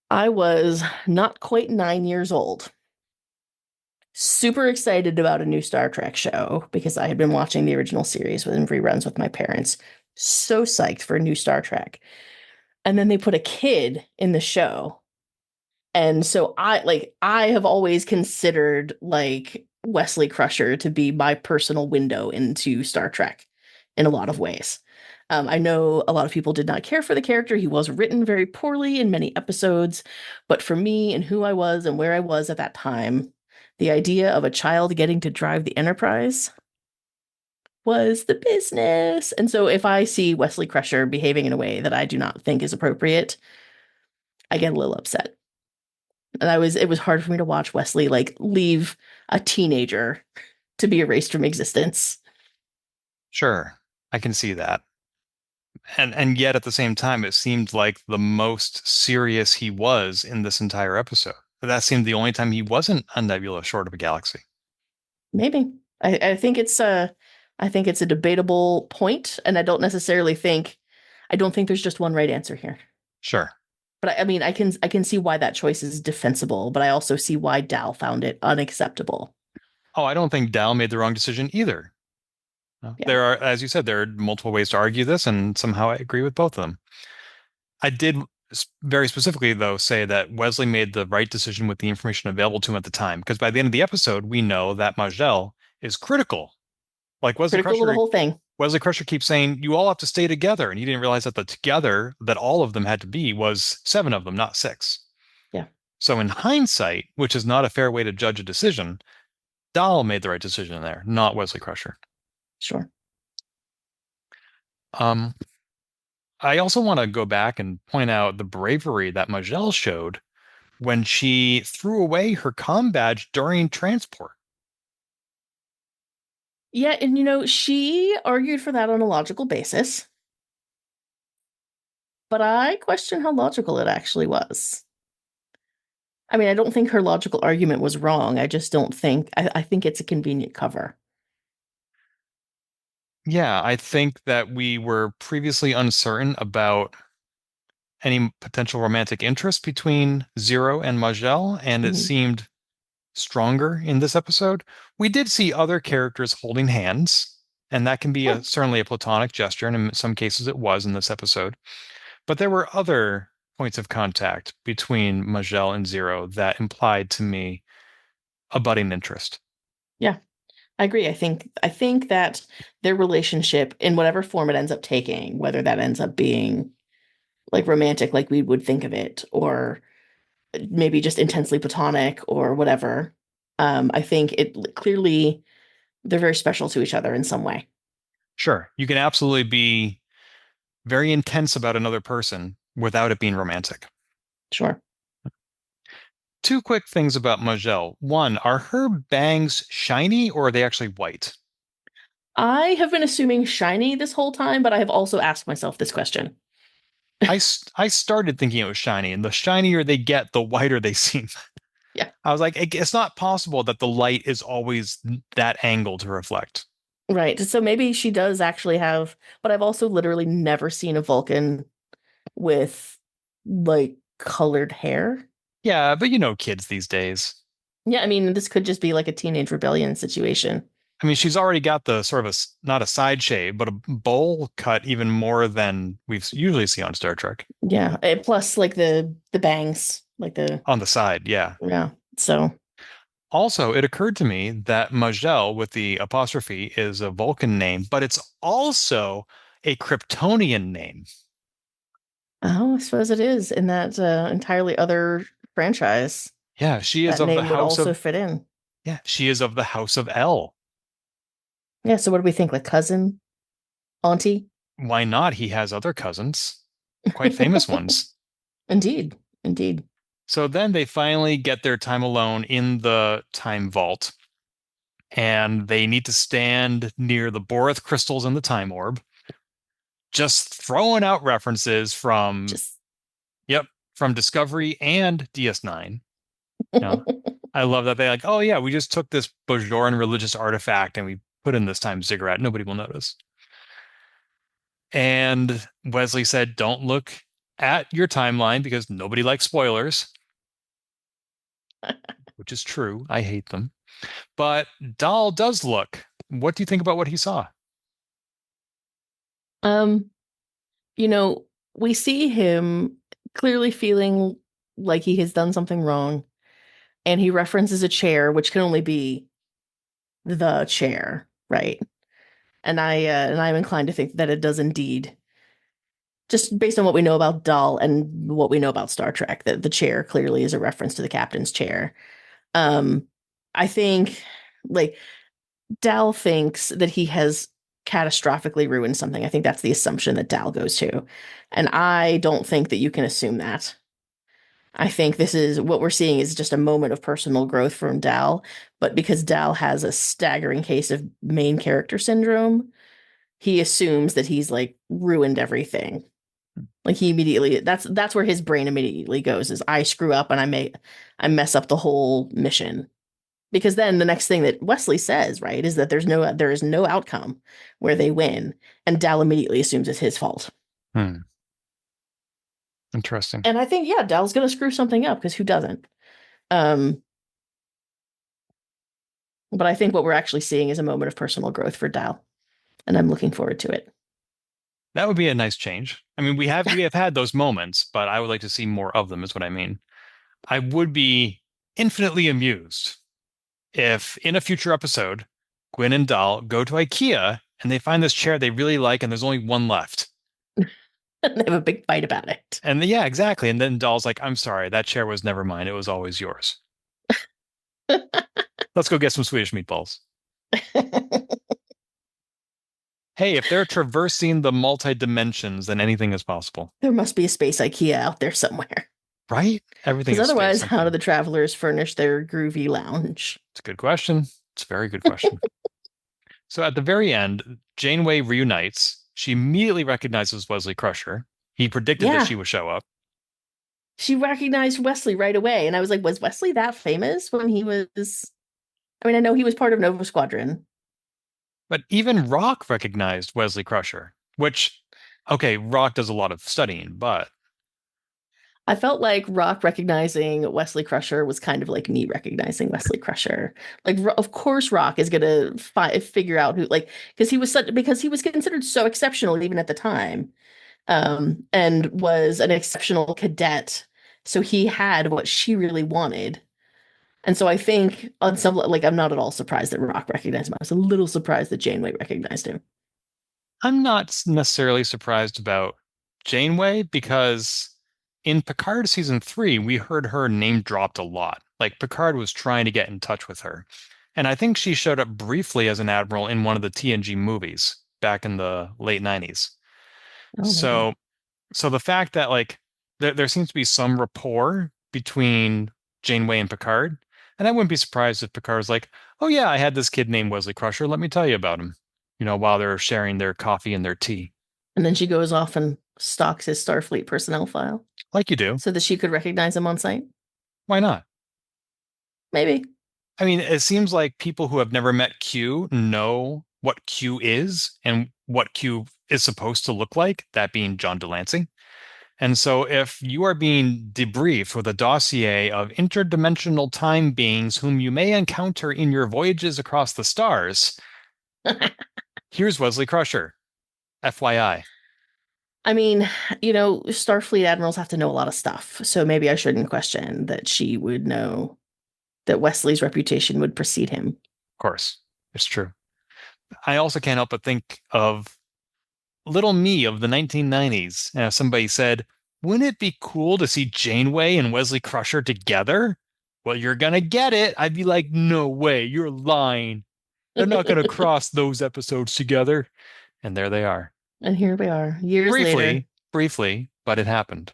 I was not quite 9 years old. Super excited about a new Star Trek show because I had been watching the original series in reruns with my parents. So psyched for a new Star Trek. And then they put a kid in the show. And so I have always considered like Wesley Crusher to be my personal window into Star Trek in a lot of ways. I know a lot of people did not care for the character. He was written very poorly in many episodes, but for me and who I was and where I was at that time, the idea of a child getting to drive the Enterprise was the business. And so if I see Wesley Crusher behaving in a way that I do not think is appropriate, I get a little upset. And it was hard for me to watch Wesley like leave a teenager to be erased from existence. Sure, I can see that. And yet at the same time, it seemed like the most serious he was in this entire episode. That seemed the only time he wasn't a nebula short of a galaxy. Maybe. I think it's a debatable point, and I don't think there's just one right answer here. Sure. But I mean, I can see why that choice is defensible, but I also see why Dal found it unacceptable. Oh, I don't think Dal made the wrong decision either. No. Yeah. There are, as you said, there are multiple ways to argue this, and somehow I agree with both of them. I did very specifically, though, say that Wesley made the right decision with the information available to him at the time, because by the end of the episode, we know that Maj'el is critical. Like Critical of the whole thing. Wesley Crusher keeps saying, "You all have to stay together," and he didn't realize that the together that all of them had to be was 7 of them, not 6. Yeah, So in hindsight, which is not a fair way to judge a decision, Dahl made the right decision there, not Wesley Crusher. sure. Um, I also want to go back and point out the bravery that Majel showed when she threw away her comm badge during transport. Yeah, and she argued for that on a logical basis, but I question how logical it actually was. I mean, I don't think her logical argument was wrong. I just don't think I think it's a convenient cover. Yeah, I think that we were previously uncertain about any potential romantic interest between Zero and Majel, and it Mhm. seemed stronger in this episode. We did see other characters holding hands, and that can be Yeah. certainly a platonic gesture, and in some cases it was in this episode. But there were other points of contact between Majel and Zero that implied to me a budding interest. Yeah. I agree. I think that their relationship in whatever form it ends up taking, whether that ends up being like romantic like we would think of it, or maybe just intensely platonic or whatever, I think it clearly they're very special to each other in some way. Sure, you can absolutely be very intense about another person without it being romantic. Sure. Two quick things about Maj'el. One, are her bangs shiny or are they actually white? I have been assuming shiny this whole time, but I have also asked myself this question. I started thinking it was shiny, and the shinier they get, the whiter they seem. Yeah. I was like, it's not possible that the light is always that angle to reflect. Right. So maybe she does actually have, but I've also literally never seen a Vulcan with like colored hair. Yeah, but kids these days. Yeah, I mean, this could just be like a teenage rebellion situation. I mean, she's already got the sort of not a side shave, but a bowl cut even more than we usually see on Star Trek. Yeah. Plus like the bangs, like the On the side, yeah. yeah. So Also, it occurred to me that Majel with the apostrophe is a Vulcan name, but it's also a Kryptonian name. oh, I suppose it is in that entirely other franchise. Yeah, she is That of the name would house also of fit in. yeah, she is of the house of L. Yeah, so what do we think? Like cousin, auntie? Why not? He has other cousins, quite famous ones. Indeed. Indeed. So then they finally get their time alone in the time vault, and they need to stand near the Boreth crystals in the time orb, just throwing out references from, Just yep, from Discovery and DS9. I love that they like, oh yeah, we just took this Bajoran religious artifact and we put in this time ziggurat. Nobody will notice. And Wesley said, don't look at your timeline because nobody likes spoilers, which is true. I hate them. But Dahl does look. What do you think about what he saw? um, you know, we see him clearly feeling like he has done something wrong, and he references a chair, which can only be the chair, right? And I'm inclined to think that it does indeed, just based on what we know about Dahl and what we know about Star Trek, that the chair clearly is a reference to the captain's chair. Um, I think like Dal thinks that he has catastrophically ruined something. I think that's the assumption that Dal goes to. And I don't think that you can assume that. I think this is what we're seeing is just a moment of personal growth from Dal, but because Dal has a staggering case of main character syndrome, he assumes that he's like ruined everything. Like he immediately that's where his brain immediately goes is I screw up and I mess up the whole mission. Because then the next thing that Wesley says, right, is that there is no outcome where they win, and Dal immediately assumes it's his fault. Hmm. Interesting. And I think yeah, Dal's gonna screw something up because who doesn't? Um, but I think what we're actually seeing is a moment of personal growth for Dal, and I'm looking forward to it. That would be a nice change. I mean, we have had those moments, but I would like to see more of them, is what I mean. I would be infinitely amused if in a future episode, Gwyn and Dahl go to IKEA and they find this chair they really like and there's only one left. And they have a big fight about it. And yeah, exactly. And then Dahl's like, I'm sorry, that chair was never mine. It was always yours. Let's go get some Swedish meatballs. Hey, if they're traversing the multi-dimensions, then anything is possible. There must be a space IKEA out there somewhere. Right? Everything Because is space otherwise, how something. do the travelers furnish their groovy lounge? It's a good question. It's a very good question. So at the very end, Janeway reunites. She immediately recognizes Wesley Crusher. He predicted that Yeah, she would show up. she recognized Wesley right away. And I was like, was Wesley that famous when he was? I mean, I know he was part of Nova Squadron. But even Rock recognized Wesley Crusher, which, okay, Rock does a lot of studying, but I felt like Rock recognizing Wesley Crusher was kind of like me recognizing Wesley Crusher. Like, of course, Rock is gonna figure out who, like, because he was considered so exceptional even at the time, and was an exceptional cadet. So he had what she really wanted. And so I think on some like I'm not at all surprised that Rock recognized him. I was a little surprised that Janeway recognized him. I'm not necessarily surprised about Janeway because in Picard season 3, we heard her name dropped a lot. Like Picard was trying to get in touch with her. And I think she showed up briefly as an admiral in one of the TNG movies back in the late 90s. Oh, maybe. So so the fact that like there seems to be some rapport between Janeway and Picard. And I wouldn't be surprised if Picard's like, oh yeah, I had this kid named Wesley Crusher. Let me tell you about him. While they're sharing their coffee and their tea. And then she goes off and stalks his Starfleet personnel file. Like you do. So that she could recognize him on sight? Why not? Maybe. I mean, it seems like people who have never met Q know what Q is and what Q is supposed to look like, that being John Delancey. And so if you are being debriefed with a dossier of interdimensional time beings whom you may encounter in your voyages across the stars, here's Wesley Crusher. FYI. I mean, Starfleet admirals have to know a lot of stuff. So maybe I shouldn't question that she would know that Wesley's reputation would precede him. Of course. It's true. I also can't help but think of little me of the 1990s. Somebody said, wouldn't it be cool to see Janeway and Wesley Crusher together? Well, you're going to get it. I'd be like, no way, you're lying. They're not going to cross those episodes together. And there they are. And here we are, years later. Briefly, but it happened.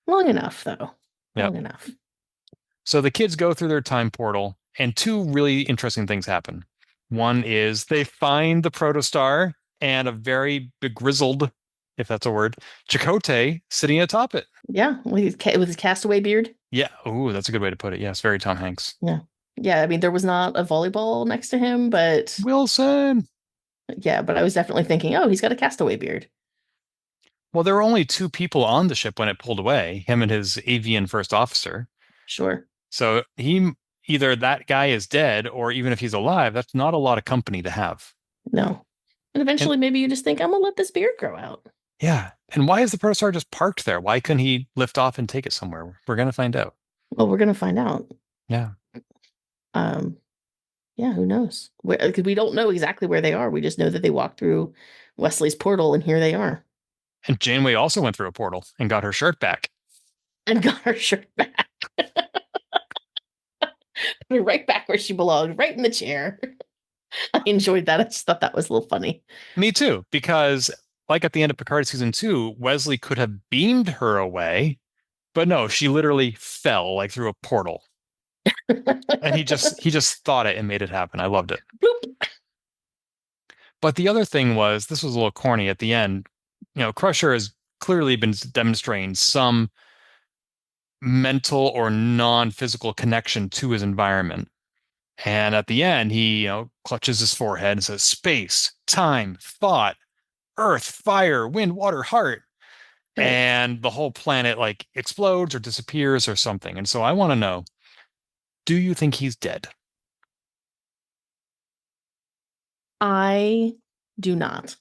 Long enough, though. Yep. Long enough. So the kids go through their time portal, and two really interesting things happen. One is they find the protostar and a very begrizzled, if that's a word, Chakotay sitting atop it. Yeah, with his castaway beard. Yeah. Oh, that's a good way to put it. Yes, very Tom Hanks. Yeah. Yeah, I mean, there was not a volleyball next to him, but... Wilson! Yeah, but I was definitely thinking, oh, he's got a castaway beard. Well, there were only two people on the ship when it pulled away, him and his avian first officer. Sure. So either that guy is dead, or even if he's alive, that's not a lot of company to have. No. And eventually maybe you just think, I'm going to let this beard grow out. Yeah. And why is the protostar just parked there? Why couldn't he lift off and take it somewhere? We're going to find out. Well, we're going to find out. Yeah. Yeah, who knows? Because we don't know exactly where they are. We just know that they walked through Wesley's portal and here they are. And Janeway also went through a portal and got her shirt back. And got her shirt back. Put her right back where she belonged, right in the chair. I enjoyed that. I just thought that was a little funny. Me too, because like at the end of Picard season 2, Wesley could have beamed her away, but no, she literally fell like through a portal. And he just thought it and made it happen. I loved it. Bloop. But the other thing was, this was a little corny at the end. Crusher has clearly been demonstrating some mental or non-physical connection to his environment. And at the end, he, clutches his forehead and says, space, time, thought, earth, fire, wind, water, heart. Right. And the whole planet like explodes or disappears or something. And so I want to know, do you think he's dead? I do not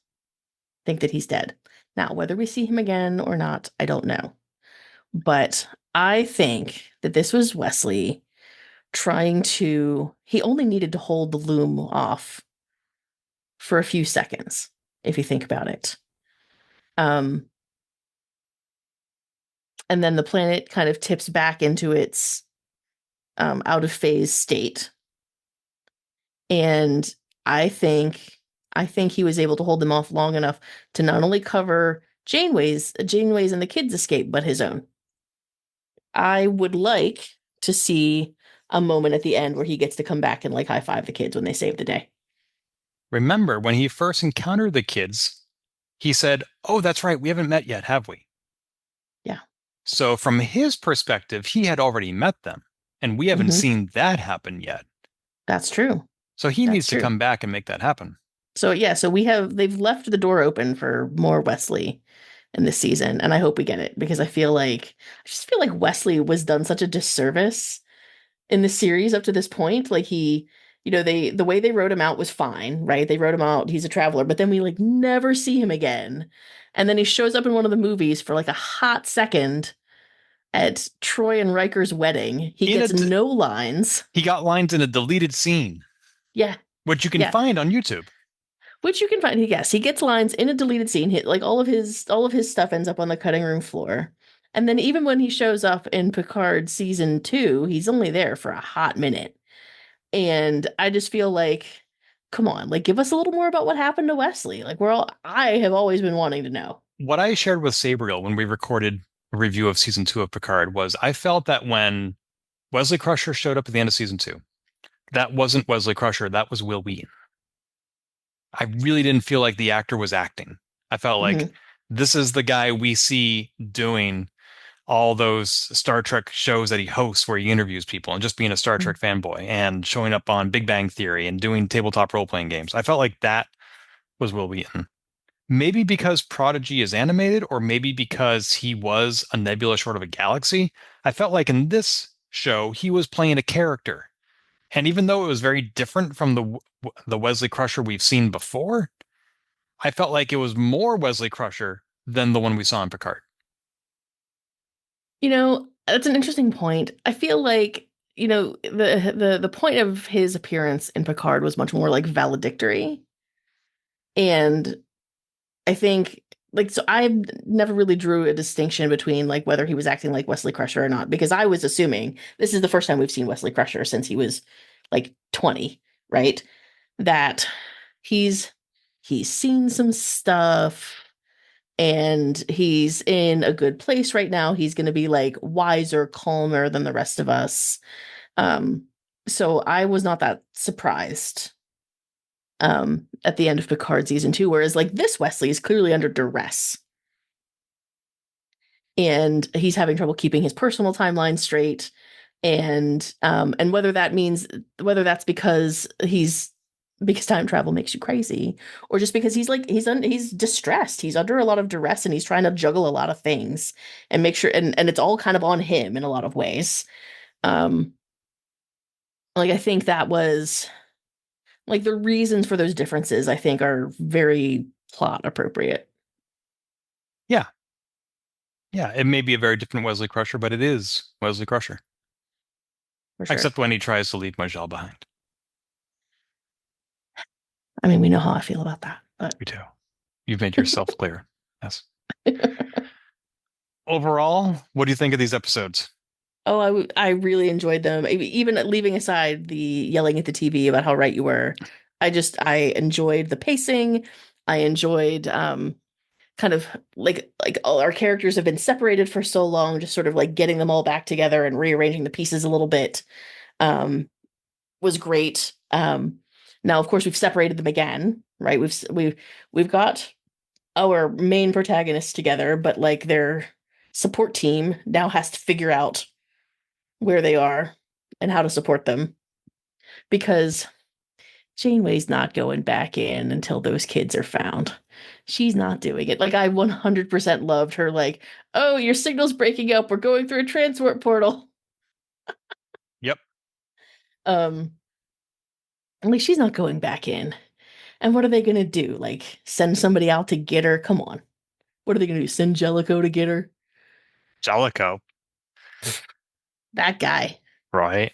think that he's dead. Now, whether we see him again or not, I don't know. But I think that this was Wesley he only needed to hold the loom off for a few seconds, if you think about it. And then the planet kind of tips back into its out of phase state. And I think he was able to hold them off long enough to not only cover Janeway's and the kids' escape, but his own. I would like to see a moment at the end where he gets to come back and like high five the kids when they save the day. Remember when he first encountered the kids, he said, oh, that's right. We haven't met yet, have we? Yeah. So from his perspective, he had already met them and we haven't seen that happen yet. That's true. So he needs to come back and make that happen. So yeah, they've left the door open for more Wesley in this season. And I hope we get it because I just feel like Wesley was done such a disservice in the series up to this point. Like the way they wrote him out was fine, right? They wrote him out, he's a traveler, but then we like never see him again. And then he shows up in one of the movies for like a hot second at Troy and Riker's wedding. He gets no lines. He got lines in a deleted scene. Yeah. Which you can find on YouTube. Which you can find. Yes, he gets lines in a deleted scene. Like all of his stuff ends up on the cutting room floor. And then even when he shows up in Picard season 2, he's only there for a hot minute. And I just feel like, come on, like give us a little more about what happened to Wesley. Like I have always been wanting to know. What I shared with Sabriel when we recorded review of season 2 of Picard was I felt that when Wesley Crusher showed up at the end of season 2, that wasn't Wesley Crusher, that was Will Wheaton. I really didn't feel like the actor was acting. I felt like Mhm. this is the guy we see doing all those Star Trek shows that he hosts where he interviews people and just being a Star Trek fanboy and showing up on Big Bang Theory and doing tabletop role-playing games. I felt like that was Will Wheaton. Maybe because Prodigy is animated, or maybe because he was a nebula short of a galaxy. I felt like in this show, he was playing a character. And even though it was very different from the Wesley Crusher we've seen before, I felt like it was more Wesley Crusher than the one we saw in Picard. That's an interesting point. I feel like, the point of his appearance in Picard was much more like valedictory. And I think so I never really drew a distinction between like whether he was acting like Wesley Crusher or not, because I was assuming this is the first time we've seen Wesley Crusher since he was like 20, right? That he's he's seen some stuff and he's in a good place right now. He's going to be like wiser, calmer than the rest of us. Um, so I was not that surprised at the end of Picard season 2, whereas like this Wesley is clearly under duress and he's having trouble keeping his personal timeline straight. And whether that's because time travel makes you crazy, or just because he's distressed, he's under a lot of duress and he's trying to juggle a lot of things and make sure, and it's all kind of on him in a lot of ways. um like I think that was like the reasons for those differences I think are very plot appropriate. Yeah. Yeah. It may be a very different Wesley Crusher, but it is Wesley Crusher. For sure. Except when he tries to leave Maj'el behind. I mean, we know how I feel about that, but You too. You've made yourself clear. Yes. Overall, what do you think of these episodes? oh, I really enjoyed them. Even leaving aside the yelling at the TV about how right you were, I enjoyed the pacing. I enjoyed kind of like all our characters have been separated for so long, just sort of like getting them all back together and rearranging the pieces a little bit um was great. Now of course we've separated them again, right? We've got our main protagonists together, but like their support team now has to figure out where they are and how to support them, because Janeway's not going back in until those kids are found. She's not doing it. Like I 100% loved her like, "Oh, your signal's breaking up. We're going through a transport portal." Yep. Um like she's not going back in. And what are they going to do? Like send somebody out to get her? Come on. What are they going to do? Send Jellicoe to get her? Jellicoe. That guy. Right.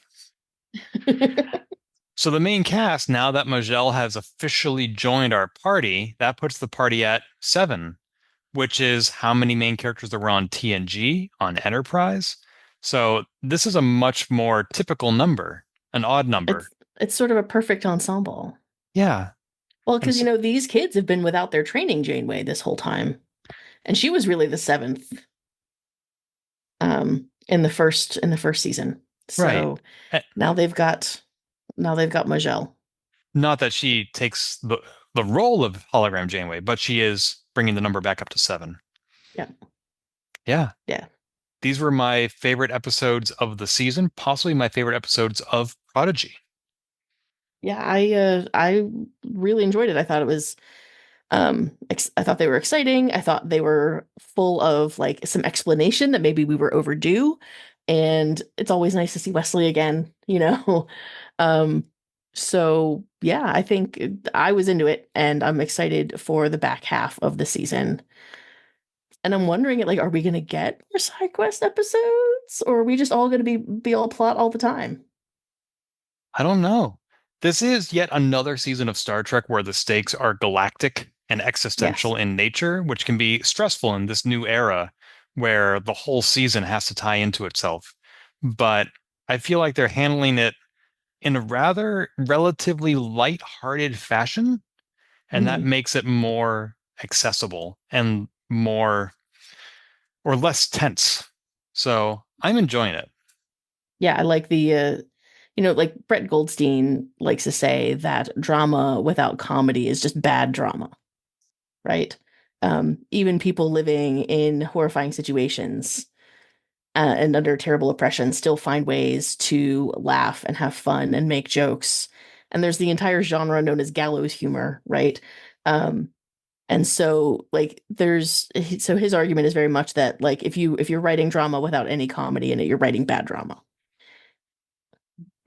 So the main cast, now that Majel has officially joined our party, that puts the party at 7, which is how many main characters there were on TNG, on Enterprise. So this is a much more typical number, an odd number. It's sort of a perfect ensemble. Yeah. Well, And because these kids have been without their training Janeway this whole time, and she was really the seventh in the first season. right. So Eh, now they've got Majel. Not that she takes the role of hologram Janeway, but she is bringing the number back up to 7. Yeah. Yeah. Yeah. These were my favorite episodes of the season, possibly my favorite episodes of Prodigy. Yeah, I really enjoyed it. I thought it was I thought they were exciting. I thought they were full of like some explanation that maybe we were overdue. And it's always nice to see Wesley again. Um, so yeah, I think I was into it and I'm excited for the back half of the season. And I'm wondering, like, are we gonna get more side quest episodes? Or are we just all gonna be all plot all the time? I don't know. This is yet another season of Star Trek where the stakes are galactic and Yes. existential in nature, which can be stressful in this new era where the whole season has to tie into itself. But I feel like they're handling it in a rather relatively light-hearted fashion, and that Mhm. makes it more accessible and more or less tense. So I'm enjoying it. Yeah, I like the like Brett Goldstein likes to say that drama without comedy is just bad drama, right? Even people living in horrifying situations and under terrible oppression still find ways to laugh and have fun and make jokes. And there's the entire genre known as gallows humor, right? Um, and so like so his argument is very much that like if you're writing drama without any comedy in it, you're writing bad drama.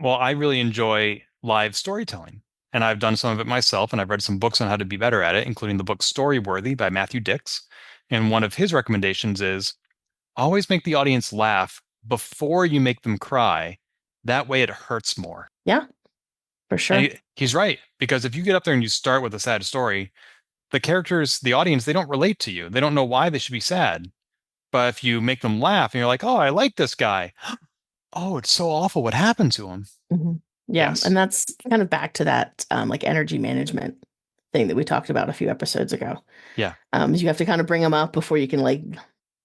Well, I really enjoy live storytelling, and I've done some of it myself, and I've read some books on how to be better at it, including the book Storyworthy by Matthew Dix. And one of his recommendations is always make the audience laugh before you make them cry. That way it hurts more. Yeah, for sure. And he's right, because if you get up there and you start with a sad story, the characters, the audience, they don't relate to you. They don't know why they should be sad. But if you make them laugh and you're like, oh, I like this guy. Oh, it's so awful what happened to him. Mhm. Yeah, Yes. and that's kind of back to that like energy management thing that we talked about a few episodes ago. Yeah. Is you have to kind of bring them up before you can like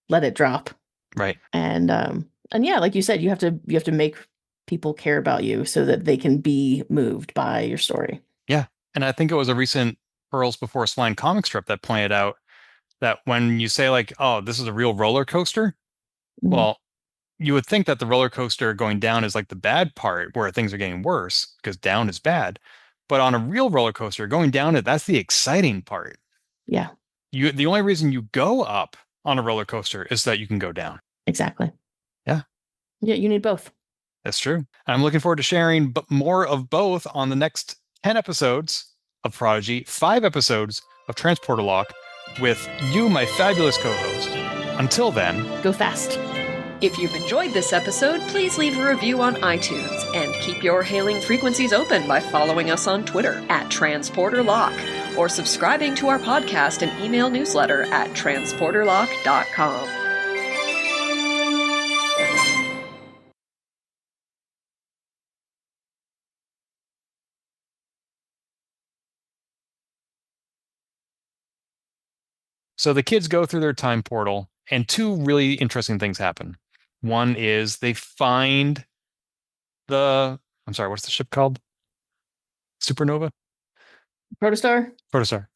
let it drop. Right. And yeah, like you said, you have to make people care about you so that they can be moved by your story. Yeah. And I think it was a recent Pearls Before Swine comic strip that pointed out that when you say like, oh, this is a real roller coaster, Mhm. well, you would think that the roller coaster going down is like the bad part where things are getting worse because down is bad. But on a real roller coaster, going down it, that's the exciting part. Yeah, The only reason you go up on a roller coaster is that you can go down. exactly. Yeah. Yeah, you need both. That's true. I'm looking forward to sharing more of both on the next 10 episodes of Prodigy, 5 episodes of Transporter Lock with you, my fabulous co-host. Until then, Go fast. If you've enjoyed this episode, please leave a review on iTunes and keep your hailing frequencies open by following us on Twitter at TransporterLock or subscribing to our podcast and email newsletter at transporterlock.com. so the kids go through their time portal and 2 really interesting things happen. One is they find I'm sorry, what's the ship called? Supernova? Protostar? Protostar.